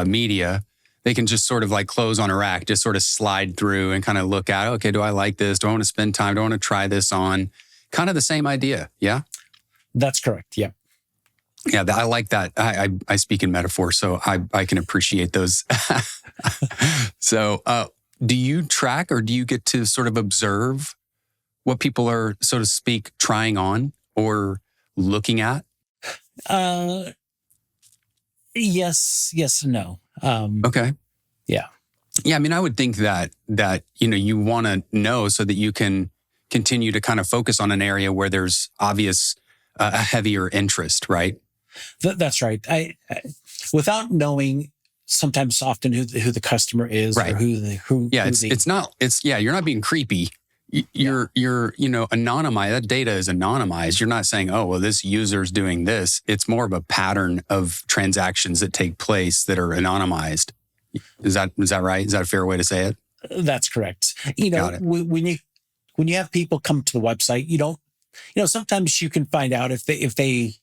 media. They can just sort of like clothes on a rack, just sort of slide through and kind of look at, okay, do I like this? Do I want to spend time? Do I want to try this on? Kind of the same idea. Yeah. That's correct. Yeah. Yeah, I like that. I speak in metaphor, so I can appreciate those. So, do you track, or do you get to sort of observe what people are, so to speak, trying on or looking at? Yes and no. Okay. Yeah. Yeah, I mean, I would think that you want to know so that you can continue to kind of focus on an area where there's obvious a heavier interest, right? That's right. I without knowing often who the customer is, right, or who. Yeah, you're not being creepy. You're anonymized. That data is anonymized. You're not saying, oh, well, this user's doing this. It's more of a pattern of transactions that take place that are anonymized. Is that right? Is that a fair way to say it? That's correct. Got it. When you have people come to the website, you don't, sometimes you can find out if they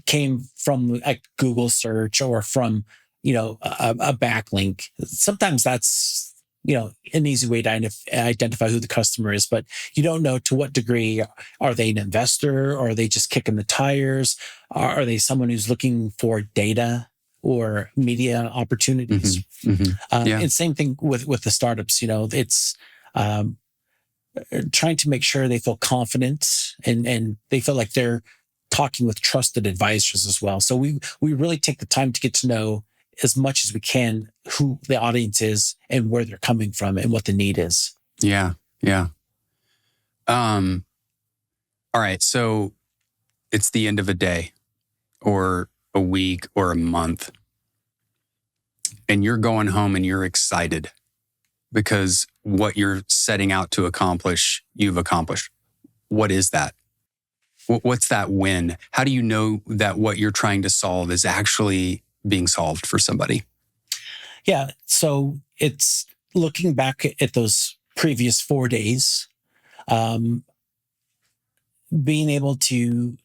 came from a Google search or from, a backlink. Sometimes that's, an easy way to identify who the customer is, but you don't know to what degree. Are they an investor, or are they just kicking the tires? Are they someone who's looking for data or media opportunities? And same thing with the startups. It's trying to make sure they feel confident and they feel like they're talking with trusted advisors as well. So we really take the time to get to know as much as we can who the audience is and where they're coming from and what the need is. Yeah. All right. So it's the end of a day or a week or a month, and you're going home and you're excited because what you're setting out to accomplish, you've accomplished. What is that? What's that win? How do you know that what you're trying to solve is actually being solved for somebody? Yeah. So it's looking back at those previous 4 days, being able to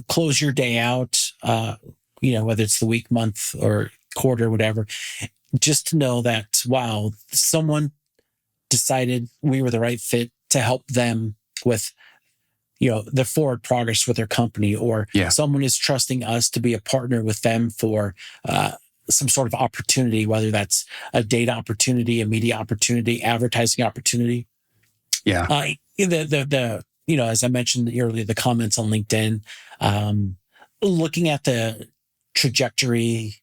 close your day out, whether it's the week, month, or quarter, whatever, just to know that, wow, someone decided we were the right fit to help them with, the forward progress with their company, or someone is trusting us to be a partner with them for some sort of opportunity, whether that's a data opportunity, a media opportunity, advertising opportunity. Yeah. As I mentioned earlier, the comments on LinkedIn, looking at the trajectory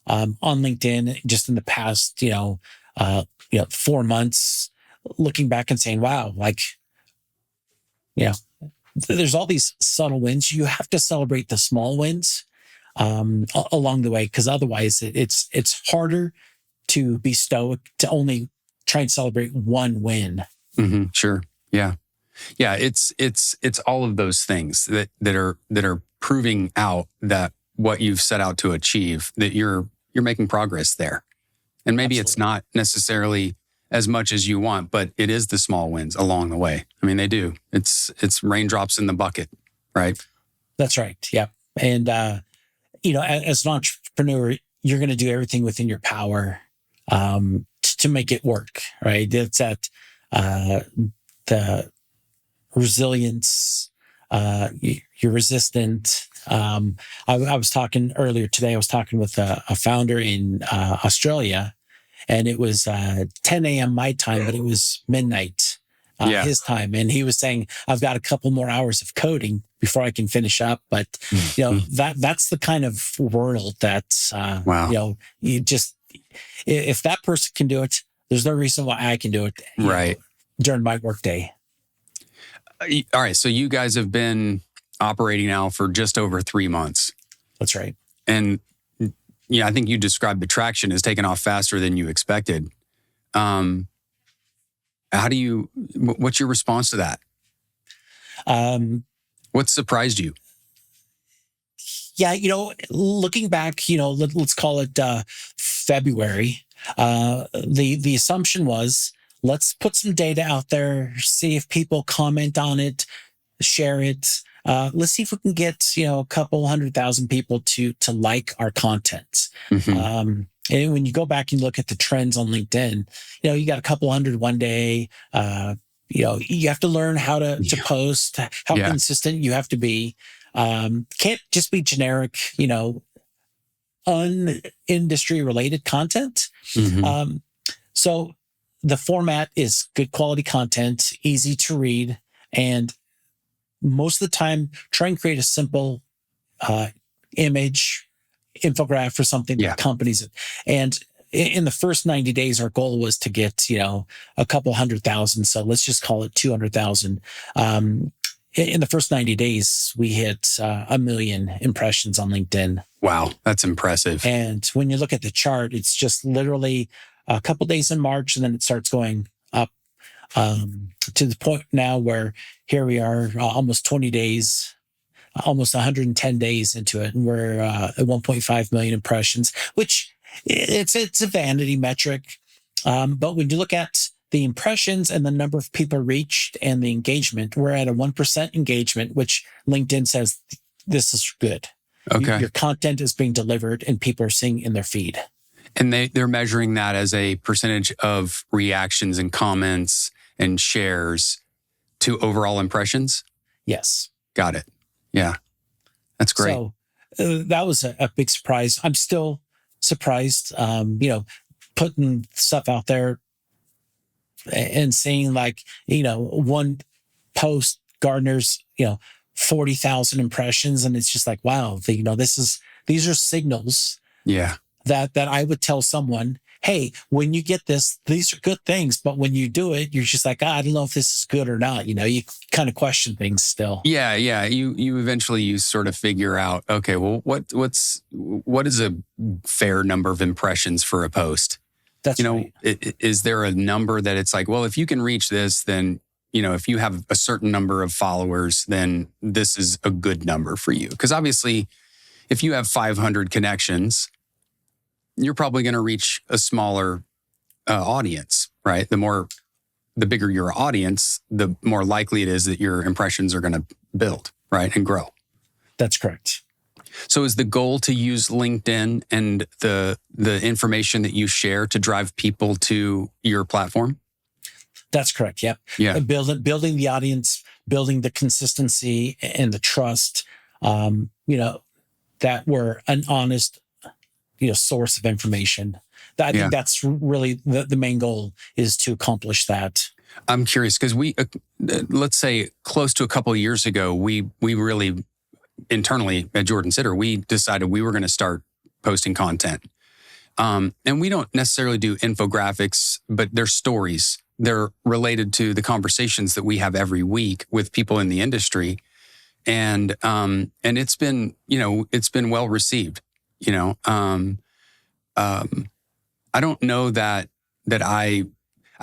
on LinkedIn just in the past, 4 months, looking back and saying, wow, there's all these subtle wins. You have to celebrate the small wins along the way, because otherwise it's harder to be stoic to only try and celebrate one win. Mm-hmm. Sure. Yeah. It's all of those things that are proving out that what you've set out to achieve, that you're making progress there. And maybe Absolutely. It's not necessarily as much as you want, but it is the small wins along the way. I mean, they do. It's raindrops in the bucket, right? That's right. Yeah. And, as an entrepreneur, you're going to do everything within your power to make it work, right? It's at the resilience, you're resistant. I was talking earlier today, I was talking with a founder in Australia, and it was 10 a.m. my time, but it was midnight his time. And he was saying, I've got a couple more hours of coding before I can finish up. But, that's the kind of world that, if that person can do it, there's no reason why I can do it during my workday. All right. So you guys have been operating now for just over 3 months. That's right. And I think you described the traction as taking off faster than you expected. What's your response to that? What surprised you? Yeah, looking back, let's call it February. The assumption was, let's put some data out there, see if people comment on it, share it. Let's see if we can get, a couple 100,000 people to like our content. Mm-hmm. And when you go back and look at the trends on LinkedIn, you got a couple hundred one day. You have to learn how to post, how consistent you have to be. Can't just be generic, un-industry related content. Mm-hmm. So the format is good quality content, easy to read, and most of the time, try and create a simple image, infographic or something that companies. And in the first 90 days, our goal was to get, a couple 100,000. So let's just call it 200,000. In the first 90 days, we hit 1 million impressions on LinkedIn. Wow, that's impressive. And when you look at the chart, it's just literally a couple days in March, and then it starts going up to the point now where here we are almost 20 days, almost 110 days into it, and we're at 1.5 million impressions, which It's a vanity metric. But when you look at the impressions and the number of people reached and the engagement, we're at a 1% engagement, which LinkedIn says this is good. Okay. Your content is being delivered and people are seeing in their feed. And they're measuring that as a percentage of reactions and comments and shares to overall impressions? Yes. Got it. Yeah. That's great. So that was a big surprise. I'm still surprised, putting stuff out there and seeing one post garners, 40,000 impressions. And it's just like, wow, these are signals Yeah. that I would tell someone, hey, when you get this, these are good things. But when you do it, you're just like, I don't know if this is good or not. You kind of question things still. Yeah. Yeah. You eventually sort of figure out, okay, well, what is a fair number of impressions for a post? That's right. Is there a number that it's like, well, if you can reach this, then, if you have a certain number of followers, then this is a good number for you. Because obviously, if you have 500 connections, you're probably going to reach a smaller audience, right? The bigger your audience, the more likely it is that your impressions are going to build, right? And grow. That's correct. So is the goal to use LinkedIn and the information that you share to drive people to your platform? That's correct. Yep. Yeah. Building the audience, building the consistency and the trust, that we're an honest, source of information. I think that's really the main goal, is to accomplish that. I'm curious because we, let's say close to a couple of years ago, we really internally at Jordan Sitter, we decided we were going to start posting content. And we don't necessarily do infographics, but they're stories. They're related to the conversations that we have every week with people in the industry. And it's been, it's been well received, I don't know that I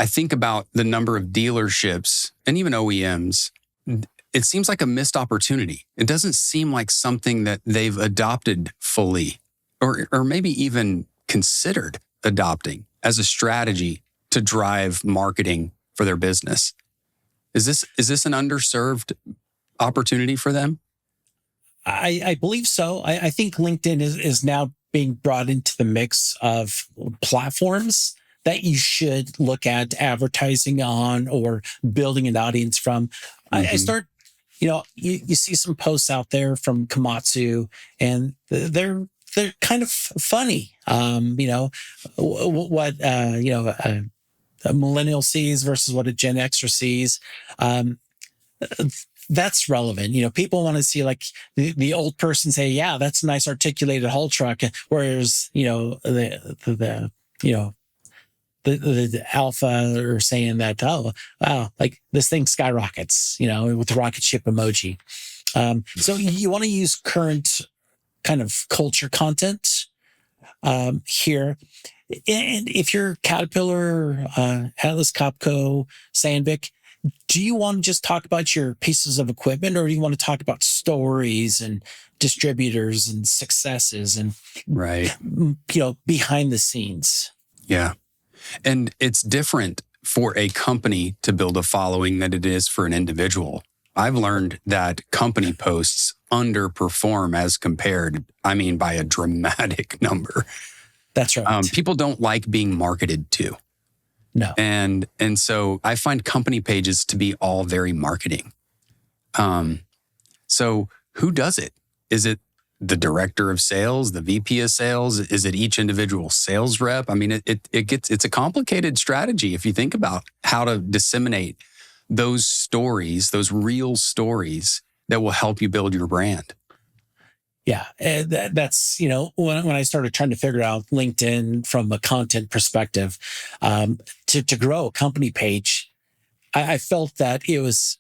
think about the number of dealerships and even OEMs. It seems like a missed opportunity. It doesn't seem like something that they've adopted fully or maybe even considered adopting as a strategy to drive marketing for their business. Is this an underserved opportunity for them? I believe so. I think LinkedIn is now being brought into the mix of platforms that you should look at advertising on or building an audience from. I start, you see some posts out there from Komatsu, and they're kind of funny. What a millennial sees versus what a Gen Xer sees. That's relevant. People want to see like the old person say, yeah, that's a nice articulated haul truck. Whereas, the alpha are saying that, oh, wow, like this thing skyrockets, with the rocket ship emoji. So you want to use current kind of culture content here. And if you're Caterpillar, Atlas Copco, Sandvik, do you want to just talk about your pieces of equipment, or do you want to talk about stories and distributors and successes and, right, behind the scenes? Yeah. And it's different for a company to build a following than it is for an individual. I've learned that company posts underperform as compared, by a dramatic number. That's right. People don't like being marketed to. No. And so I find company pages to be all very marketing. So who does it? Is it the director of sales, the VP of sales? Is it each individual sales rep? It's a complicated strategy if you think about how to disseminate those stories, those real stories that will help you build your brand. Yeah, that's, when I started trying to figure out LinkedIn from a content perspective, to grow a company page, I felt that it was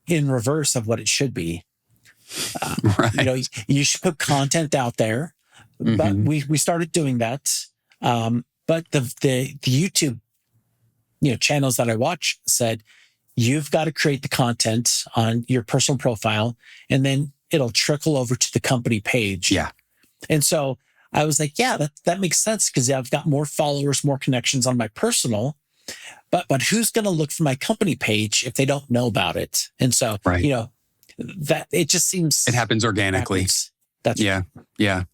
in reverse of what it should be. Right. You should put content out there, but we started doing that. But the YouTube, channels that I watch said, you've got to create the content on your personal profile, and then it'll trickle over to the company page. Yeah. And so I was like, yeah, that makes sense because I've got more followers, more connections on my personal. But who's going to look for my company page if they don't know about it? And so, Right. that it just seems It happens organically. backwards. That's Yeah. Yeah.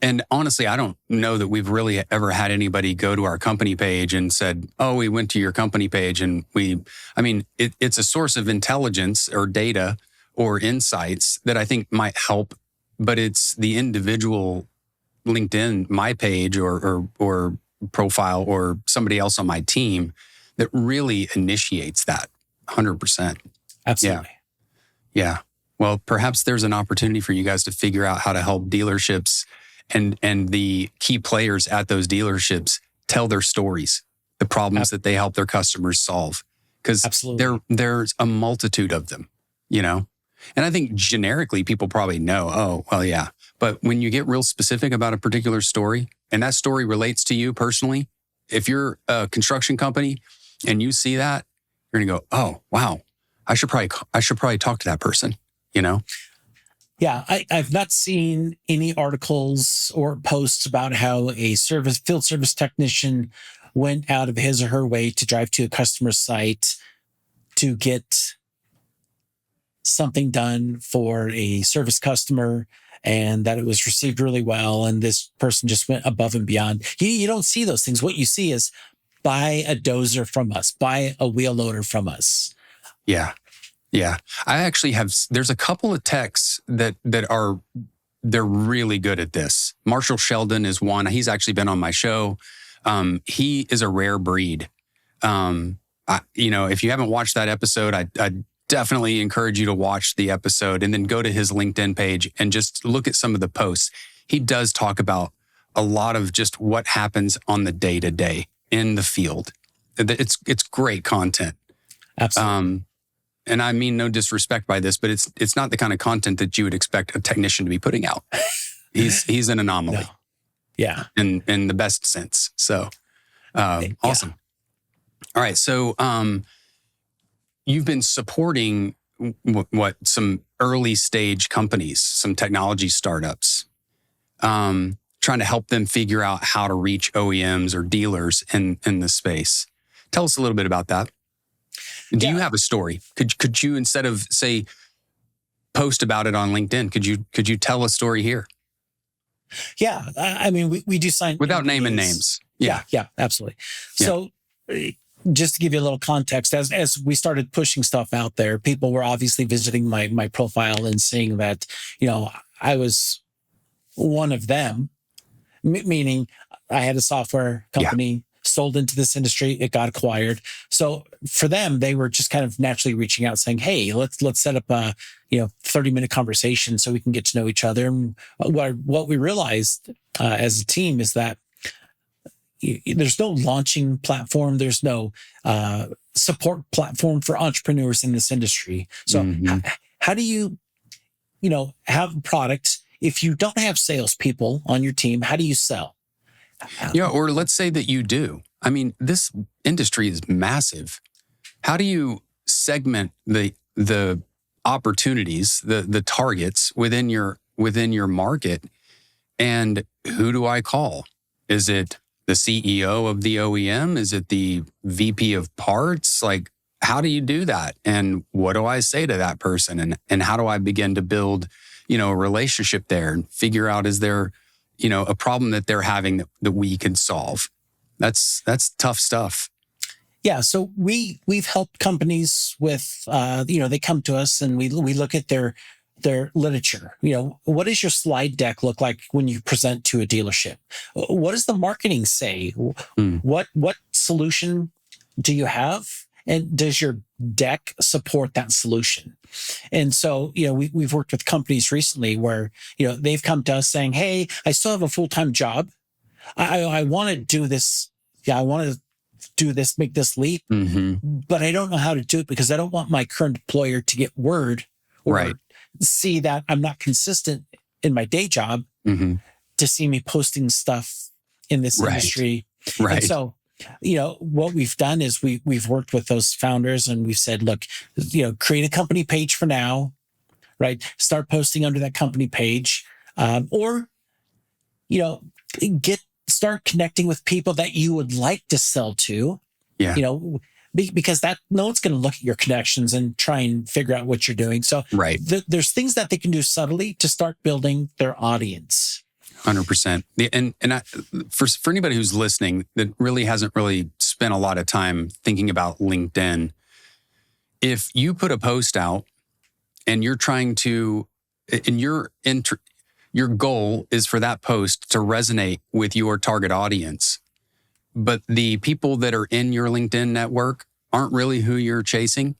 And honestly, I don't know that we've really ever had anybody go to our company page and said, oh, we went to your company page and it's a source of intelligence or data or insights that I think might help, but it's the individual LinkedIn, my page or profile or somebody else on my team that really initiates that 100%. absolutely. Yeah. Well, perhaps there's an opportunity for you guys to figure out how to help dealerships and the key players at those dealerships tell their stories, the problems that they help their customers solve. Because there's a multitude of them, And I think generically people probably know, oh, well, yeah. But when you get real specific about a particular story and that story relates to you personally, if you're a construction company and you see that, you're going to go, oh, wow, I should probably talk to that person, Yeah, I've not seen any articles or posts about how a field service technician went out of his or her way to drive to a customer site to get something done for a service customer and that it was received really well. And this person just went above and beyond. You don't see those things. What you see is buy a dozer from us, buy a wheel loader from us. Yeah. Yeah. I actually there's a couple of techs that they're really good at this. Marshall Sheldon is one. He's actually been on my show. He is a rare breed. If you haven't watched that episode, I definitely encourage you to watch the episode and then go to his LinkedIn page and just look at some of the posts. He does talk about a lot of just what happens on the day-to-day in the field. It's great content. Absolutely. And I mean no disrespect by this, but it's not the kind of content that you would expect a technician to be putting out. He's an anomaly. No. Yeah. In the best sense. So awesome. All right. So you've been supporting some early stage companies, some technology startups, trying to help them figure out how to reach OEMs or dealers in the space. Tell us a little bit about that. Do you have a story? Could you, instead of say post about it on LinkedIn, could you tell a story here? Yeah, I mean we do sign without NDAs. naming names. Yeah, absolutely. Yeah. So just to give you a little context, as we started pushing stuff out there, people were obviously visiting my profile and seeing that I was one of them, meaning I had a software company. Sold into this industry, it got acquired. So for them, they were just kind of naturally reaching out saying, hey, let's set up a 30-minute conversation so we can get to know each other. And what we realized as a team is that there's no launching platform. There's no support platform for entrepreneurs in this industry. So how do you have a product if you don't have salespeople on your team? How do you sell? Yeah, or let's say that you do. I mean, this industry is massive. How do you segment the opportunities, the targets within your market? And who do I call? Is it the CEO of the OEM? Is it the VP of parts? Like, how do you do that? And what do I say to that person? And how do I begin to build, a relationship there and figure out, is there a problem that they're having that we can solve? That's tough stuff. Yeah. So we've helped companies with, they come to us and we look at their literature. What does your slide deck look like when you present to a dealership? What does the marketing say? What solution do you have? And does your deck support that solution? And so, we've worked with companies recently where, they've come to us saying, hey, I still have a full-time job. I want to do this. Yeah, I want to do this, make this leap, but I don't know how to do it because I don't want my current employer to get word or see that I'm not consistent in my day job to see me posting stuff in this industry. Right. And so, what we've done is we've worked with those founders and we've said, look, create a company page for now, right? Start posting under that company page, or start connecting with people that you would like to sell to. Yeah. Because no one's going to look at your connections and try and figure out what you're doing. So right. There's things that they can do subtly to start building their audience. 100%. For anybody who's listening that really hasn't really spent a lot of time thinking about LinkedIn, if you put a post out and you're trying to, and your goal is for that post to resonate with your target audience, but the people that are in your LinkedIn network aren't really who you're chasing,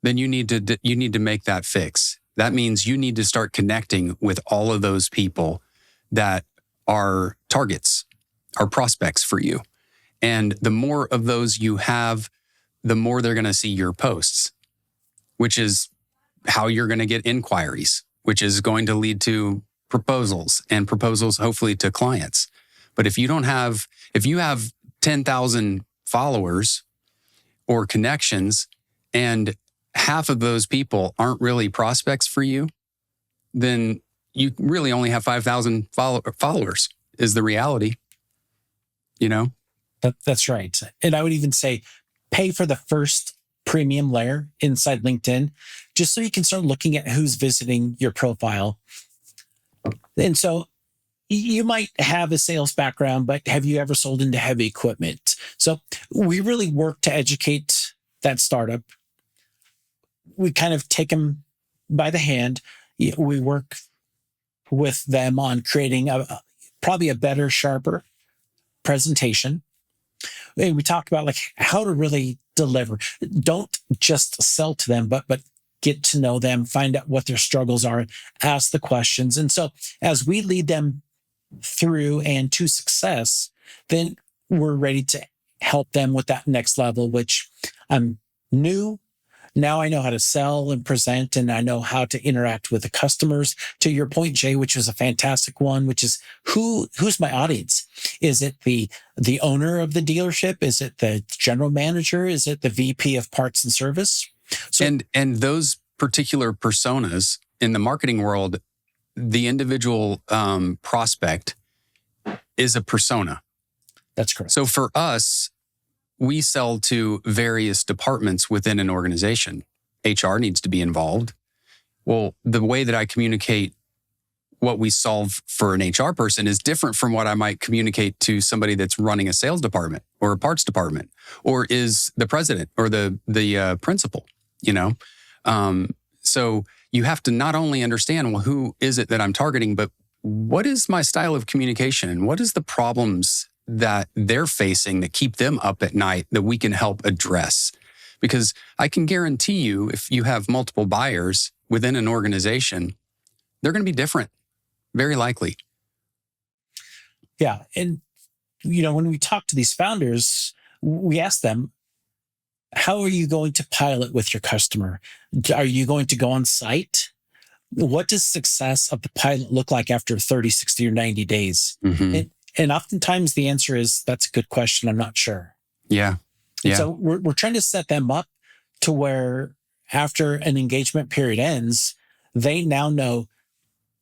then you need to make that fix. That means you need to start connecting with all of those people that are targets, are prospects for you. And the more of those you have, the more they're going to see your posts, which is how you're going to get inquiries, which is going to lead to proposals, and proposals hopefully to clients. But if you have 10,000 followers or connections and half of those people aren't really prospects for you, then you really only have 5,000 followers is the reality, That's right. And I would even say pay for the first premium layer inside LinkedIn, just so you can start looking at who's visiting your profile. And so you might have a sales background, but have you ever sold into heavy equipment? So we really work to educate that startup. We kind of take them by the hand. We work with them on creating probably a better, sharper presentation. And we talk about how to really deliver. Don't just sell to them, but get to know them, find out what their struggles are, ask the questions. And so as we lead them through and to success, then we're ready to help them with that next level, which I'm new. Now I know how to sell and present, and I know how to interact with the customers. To your point, Jay, which was a fantastic one, which is who's my audience? Is it the owner of the dealership? Is it the general manager? Is it the VP of parts and service? So, and those particular personas in the marketing world, the individual prospect is a persona. That's correct. So for us, we sell to various departments within an organization. HR needs to be involved. Well, the way that I communicate what we solve for an HR person is different from what I might communicate to somebody that's running a sales department or a parts department, or is the president or the principal, So you have to not only understand, well, who is it that I'm targeting, but what is my style of communication and what is the problems that they're facing that keep them up at night that we can help address? Because I can guarantee you, if you have multiple buyers within an organization, they're going to be different, very likely. Yeah. And, when we talk to these founders, we ask them, how are you going to pilot with your customer? Are you going to go on site? What does success of the pilot look like after 30, 60, or 90 days? Mm-hmm. And oftentimes the answer is, that's a good question. I'm not sure. Yeah. So we're trying to set them up to where after an engagement period ends, they now know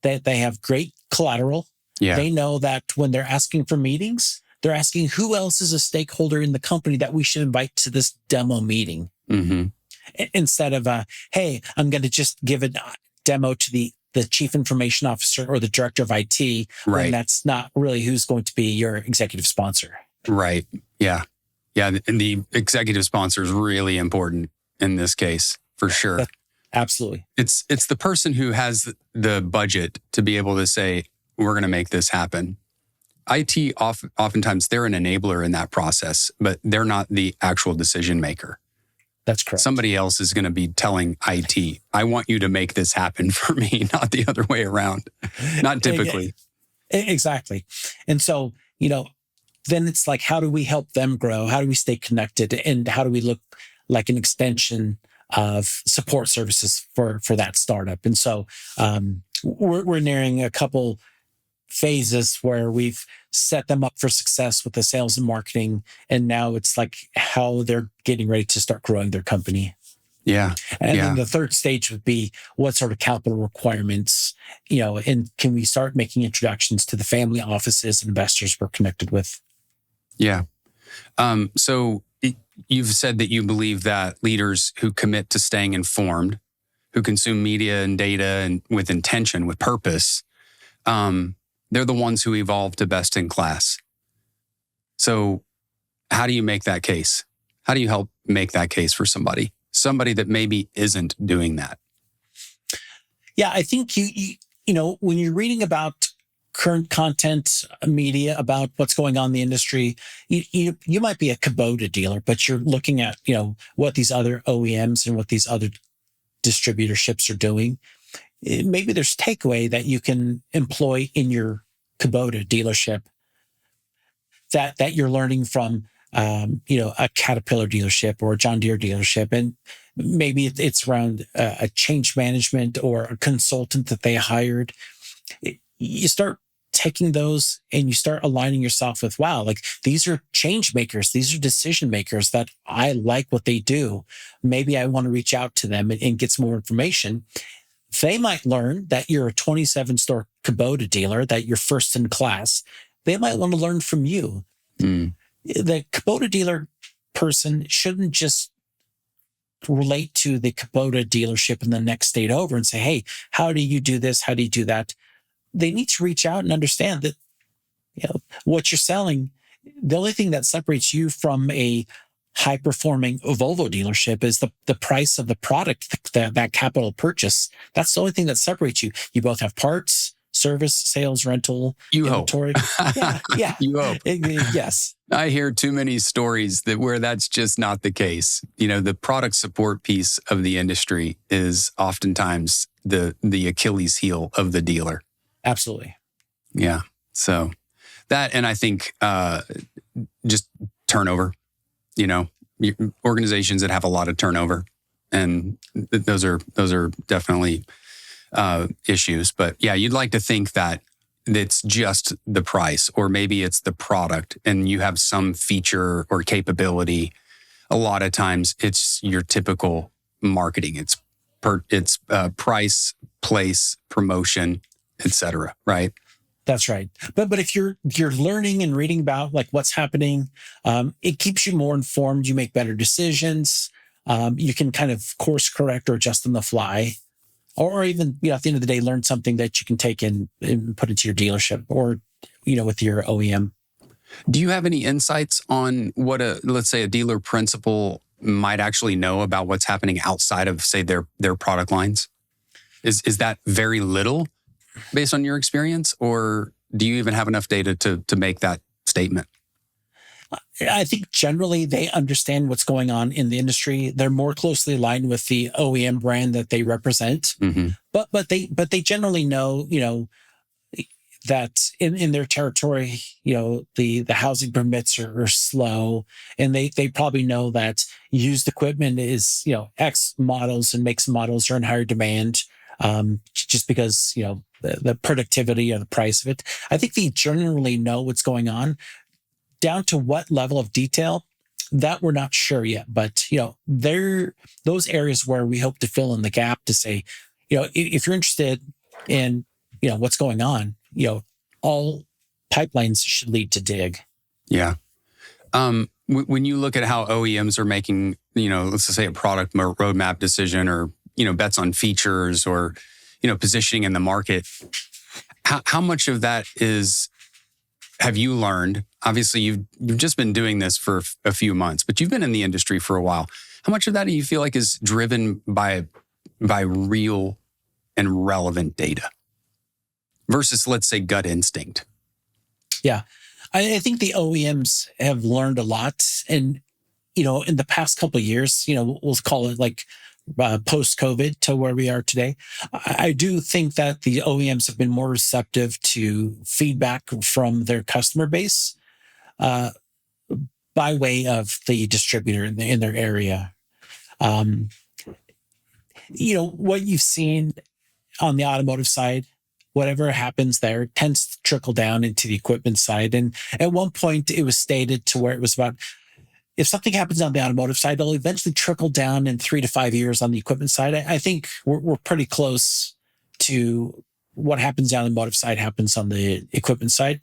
that they have great collateral. Yeah. They know that when they're asking for meetings, they're asking who else is a stakeholder in the company that we should invite to this demo meeting. Mm-hmm. Instead of, hey, I'm going to just give a demo to the chief information officer or the director of IT. Right. And that's not really who's going to be your executive sponsor. Right. Yeah. Yeah. And the executive sponsor is really important in this case, for sure. Absolutely. It's the person who has the budget to be able to say, we're going to make this happen. IT, oftentimes they're an enabler in that process, but they're not the actual decision maker. That's correct. Somebody else is going to be telling IT, I want you to make this happen for me, not the other way around. Not typically. Exactly. And so, then it's like, how do we help them grow? How do we stay connected? And how do we look like an extension of support services for that startup? And so we're nearing a couple phases where we've set them up for success with the sales and marketing. And now it's like how they're getting ready to start growing their company. Yeah. And Yeah. then the third stage would be what sort of capital requirements, and can we start making introductions to the family offices and investors we're connected with? Yeah. So you've said that you believe that leaders who commit to staying informed, who consume media and data and with intention, with purpose, they're the ones who evolve to best in class. So how do you make that case? How do you help make that case for somebody that maybe isn't doing that? Yeah, I think when you're reading about current content, media about what's going on in the industry, you might be a Kubota dealer, but you're looking at what these other OEMs and what these other distributorships are doing. Maybe there's takeaway that you can employ in your Kubota dealership that you're learning from a Caterpillar dealership or a John Deere dealership, and maybe it's around a change management or a consultant that they hired. You start taking those and you start aligning yourself with, wow, like these are change makers, these are decision makers that I like what they do. Maybe I want to reach out to them and get some more information. They might learn that you're a 27 store Kubota dealer, that you're first in class. They might want to learn from you. Mm. The Kubota dealer person shouldn't just relate to the Kubota dealership in the next state over and say, hey, how do you do this? How do you do that? They need to reach out and understand that what you're selling, the only thing that separates you from a high-performing Volvo dealership is the price of the product, that capital purchase. That's the only thing that separates you. You both have parts, service, sales, rental, inventory. Yeah. You hope. Yes. I hear too many stories where that's just not the case. The product support piece of the industry is oftentimes the Achilles heel of the dealer. Absolutely. Yeah. So that, and I think just turnover, organizations that have a lot of turnover, and those are definitely issues. But yeah, you'd like to think that it's just the price, or maybe it's the product and you have some feature or capability. A lot of times it's your typical marketing. It's price, place, promotion, etc. Right? That's right. But if you're learning and reading about like what's happening, it keeps you more informed. You make better decisions. You can kind of course correct or adjust on the fly, or even at the end of the day, learn something that you can take in and put into your dealership or with your OEM. Do you have any insights on what let's say a dealer principal might actually know about what's happening outside of, say, their product lines? Is that very little based on your experience, or do you even have enough data to make that statement? I think generally they understand what's going on in the industry. They're more closely aligned with the OEM brand that they represent. Mm-hmm. But they generally know, that in their territory, the housing permits are slow, and they probably know that used equipment is, X models and makes models are in higher demand, just because, the productivity or the price of it. I think they generally know what's going on. Down to what level of detail, that we're not sure yet. But, they're those areas where we hope to fill in the gap to say, if you're interested in, what's going on, all pipelines should lead to dig. Yeah. When you look at how OEMs are making, let's just say a product roadmap decision, or, bets on features, or, positioning in the market, how much of that have you learned? Obviously, you've just been doing this for a few months, but you've been in the industry for a while. How much of that do you feel like is driven by real and relevant data versus, let's say, gut instinct? Yeah, I think the OEMs have learned a lot, and in the past couple of years, we'll call it like post-COVID to where we are today. I do think that the OEMs have been more receptive to feedback from their customer base by way of the distributor in their area. What you've seen on the automotive side, whatever happens there tends to trickle down into the equipment side. And at one point it was stated to where it was about, if something happens on the automotive side, it'll eventually trickle down in 3 to 5 years on the equipment side. I think we're pretty close to what happens on the automotive side happens on the equipment side.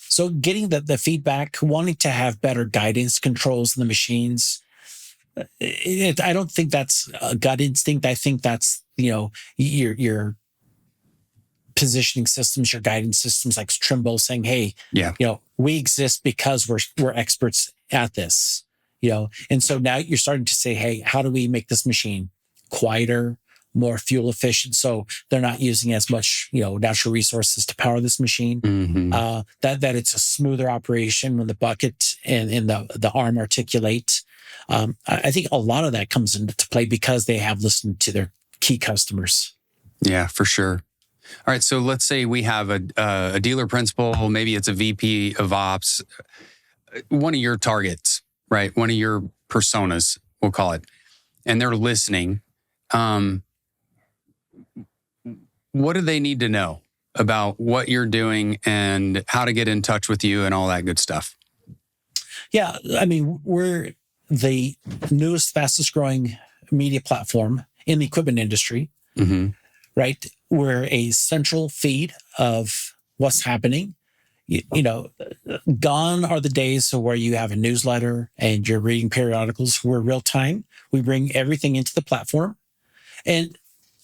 So getting the feedback, wanting to have better guidance controls in the machines, I don't think that's a gut instinct. I think that's, your positioning systems, your guidance systems like Trimble saying, hey, we exist because we're experts at this, and so now you're starting to say, hey, how do we make this machine quieter, more fuel efficient, so they're not using as much, natural resources to power this machine, that it's a smoother operation when the bucket and the arm articulate. I think a lot of that comes into play because they have listened to their key customers. Yeah, for sure. All right. So let's say we have a dealer principal, maybe it's a VP of ops, one of your targets, right? One of your personas, we'll call it, and they're listening. What do they need to know about what you're doing and how to get in touch with you and all that good stuff? Yeah. I mean, we're the newest, fastest growing media platform in the equipment industry, right? We're a central feed of what's happening. Gone are the days where you have a newsletter and you're reading periodicals. We're real time. We bring everything into the platform. And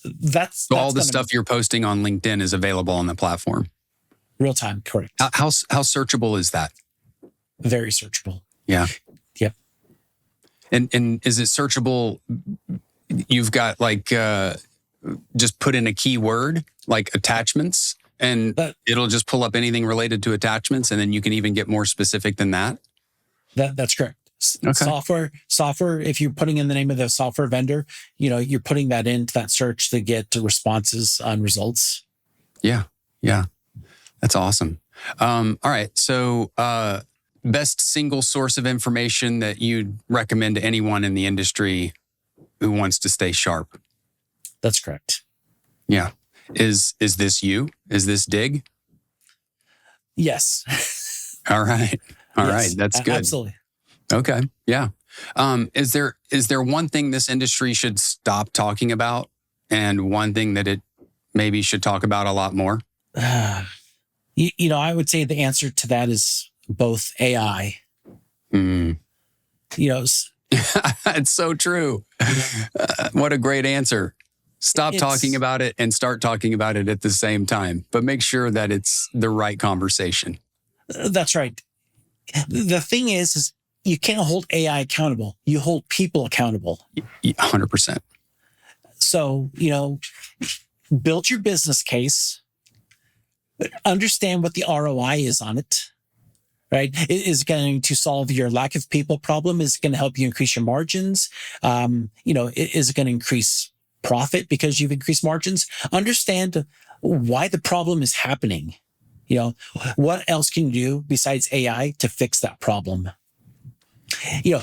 that's all the stuff you're posting on LinkedIn is available on the platform. Real time, correct. How searchable is that? Very searchable. Yeah. Yep. And is it searchable? You've got just put in a keyword like attachments, and it'll just pull up anything related to attachments, and then you can even get more specific than that. That's correct. Okay. Software. If you're putting in the name of the software vendor, you're putting that into that search to get responses on results. Yeah. That's awesome. All right. So, best single source of information that you'd recommend to anyone in the industry who wants to stay sharp? That's correct. Yeah. Is this you? Is this Dig? Yes. All right. All right. That's good. Absolutely. Okay. Yeah. Is there one thing this industry should stop talking about and one thing that it maybe should talk about a lot more? I would say the answer to that is both AI. It's so true. What a great answer. Stop talking about it and start talking about it at the same time, but make sure that it's the right conversation. That's right. The thing is you can't hold AI accountable. You hold people accountable. 100%. So, build your business case, understand what the ROI is on it, right? Is it going to solve your lack of people problem? Is it going to help you increase your margins? Is it going to increase profit because you've increased margins? Understand why the problem is happening. What else can you do besides AI to fix that problem?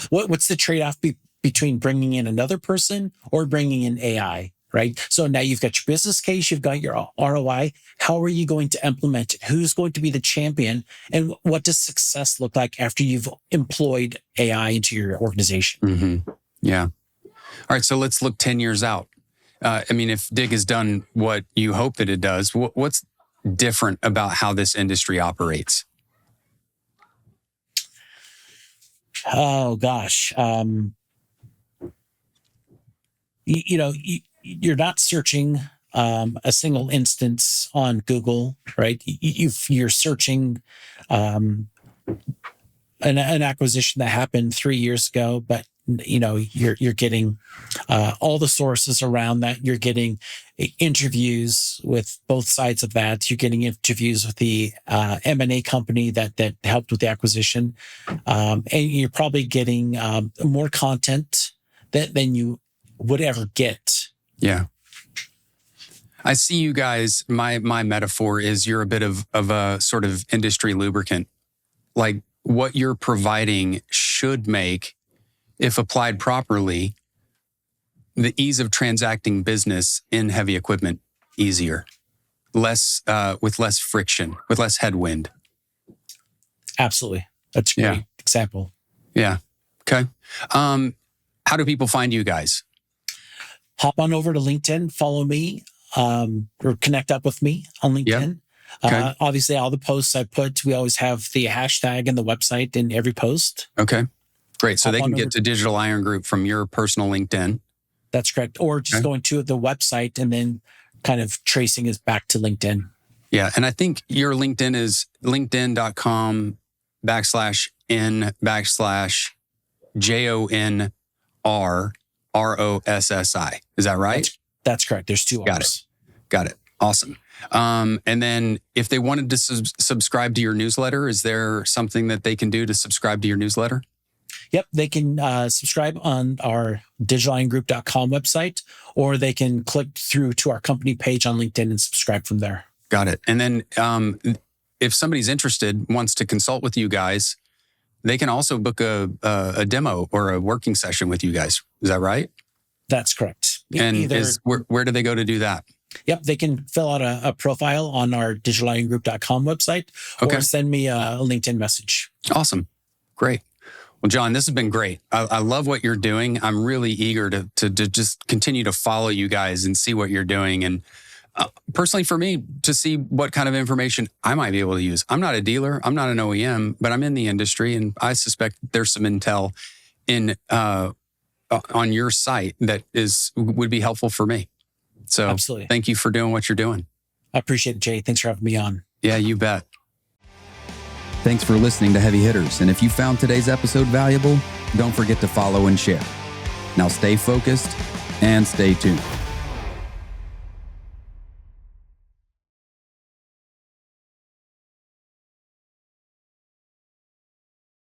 What's the trade-off between bringing in another person or bringing in AI, right? So now you've got your business case, you've got your ROI. How are you going to implement it? Who's going to be the champion? And what does success look like after you've employed AI into your organization? Yeah. All right. So let's look 10 years out. If Dig has done what you hope that it does, what's different about how this industry operates? Oh, gosh. You're not searching a single instance on Google, right? You're searching an acquisition that happened 3 years ago, but you're getting all the sources around that. You're getting interviews with both sides of that. You're getting interviews with the M&A company that helped with the acquisition, and you're probably getting more content than you would ever get. Yeah. I see you guys, my metaphor is you're a bit of a sort of industry lubricant. Like what you're providing should make, if applied properly, the ease of transacting business in heavy equipment easier, with less friction, with less headwind. Absolutely. That's a great example. Yeah. Okay. How do people find you guys? Hop on over to LinkedIn, follow me, or connect up with me on LinkedIn. Okay. Obviously, all the posts I put, we always have the hashtag and the website in every post. Okay. Great. So Hop they can on get over to Digital Iron Group from your personal LinkedIn. That's correct. Or just going to the website and then kind of tracing us back to LinkedIn. Yeah. And I think your LinkedIn is linkedin.com/JONRROSSI. Is that right? That's correct. There's 2 R's. Got it. Awesome. And then if they wanted to subscribe to your newsletter, is there something that they can do to subscribe to your newsletter? Yep. They can subscribe on our digitaliron.com website, or they can click through to our company page on LinkedIn and subscribe from there. Got it. And then if somebody's interested, wants to consult with you guys, they can also book a demo or a working session with you guys. Is that right? That's correct. And where do they go to do that? Yep. They can fill out a profile on our digitaliron.com website, or send me a LinkedIn message. Awesome. Great. Well, Jon, this has been great. I love what you're doing. I'm really eager to just continue to follow you guys and see what you're doing. And personally, for me, to see what kind of information I might be able to use. I'm not a dealer. I'm not an OEM, but I'm in the industry, and I suspect there's some intel on your site that would be helpful for me. So absolutely. Thank you for doing what you're doing. I appreciate it, Jay. Thanks for having me on. Yeah, you bet. Thanks for listening to Heavy Hitters. And if you found today's episode valuable, don't forget to follow and share. Now stay focused and stay tuned.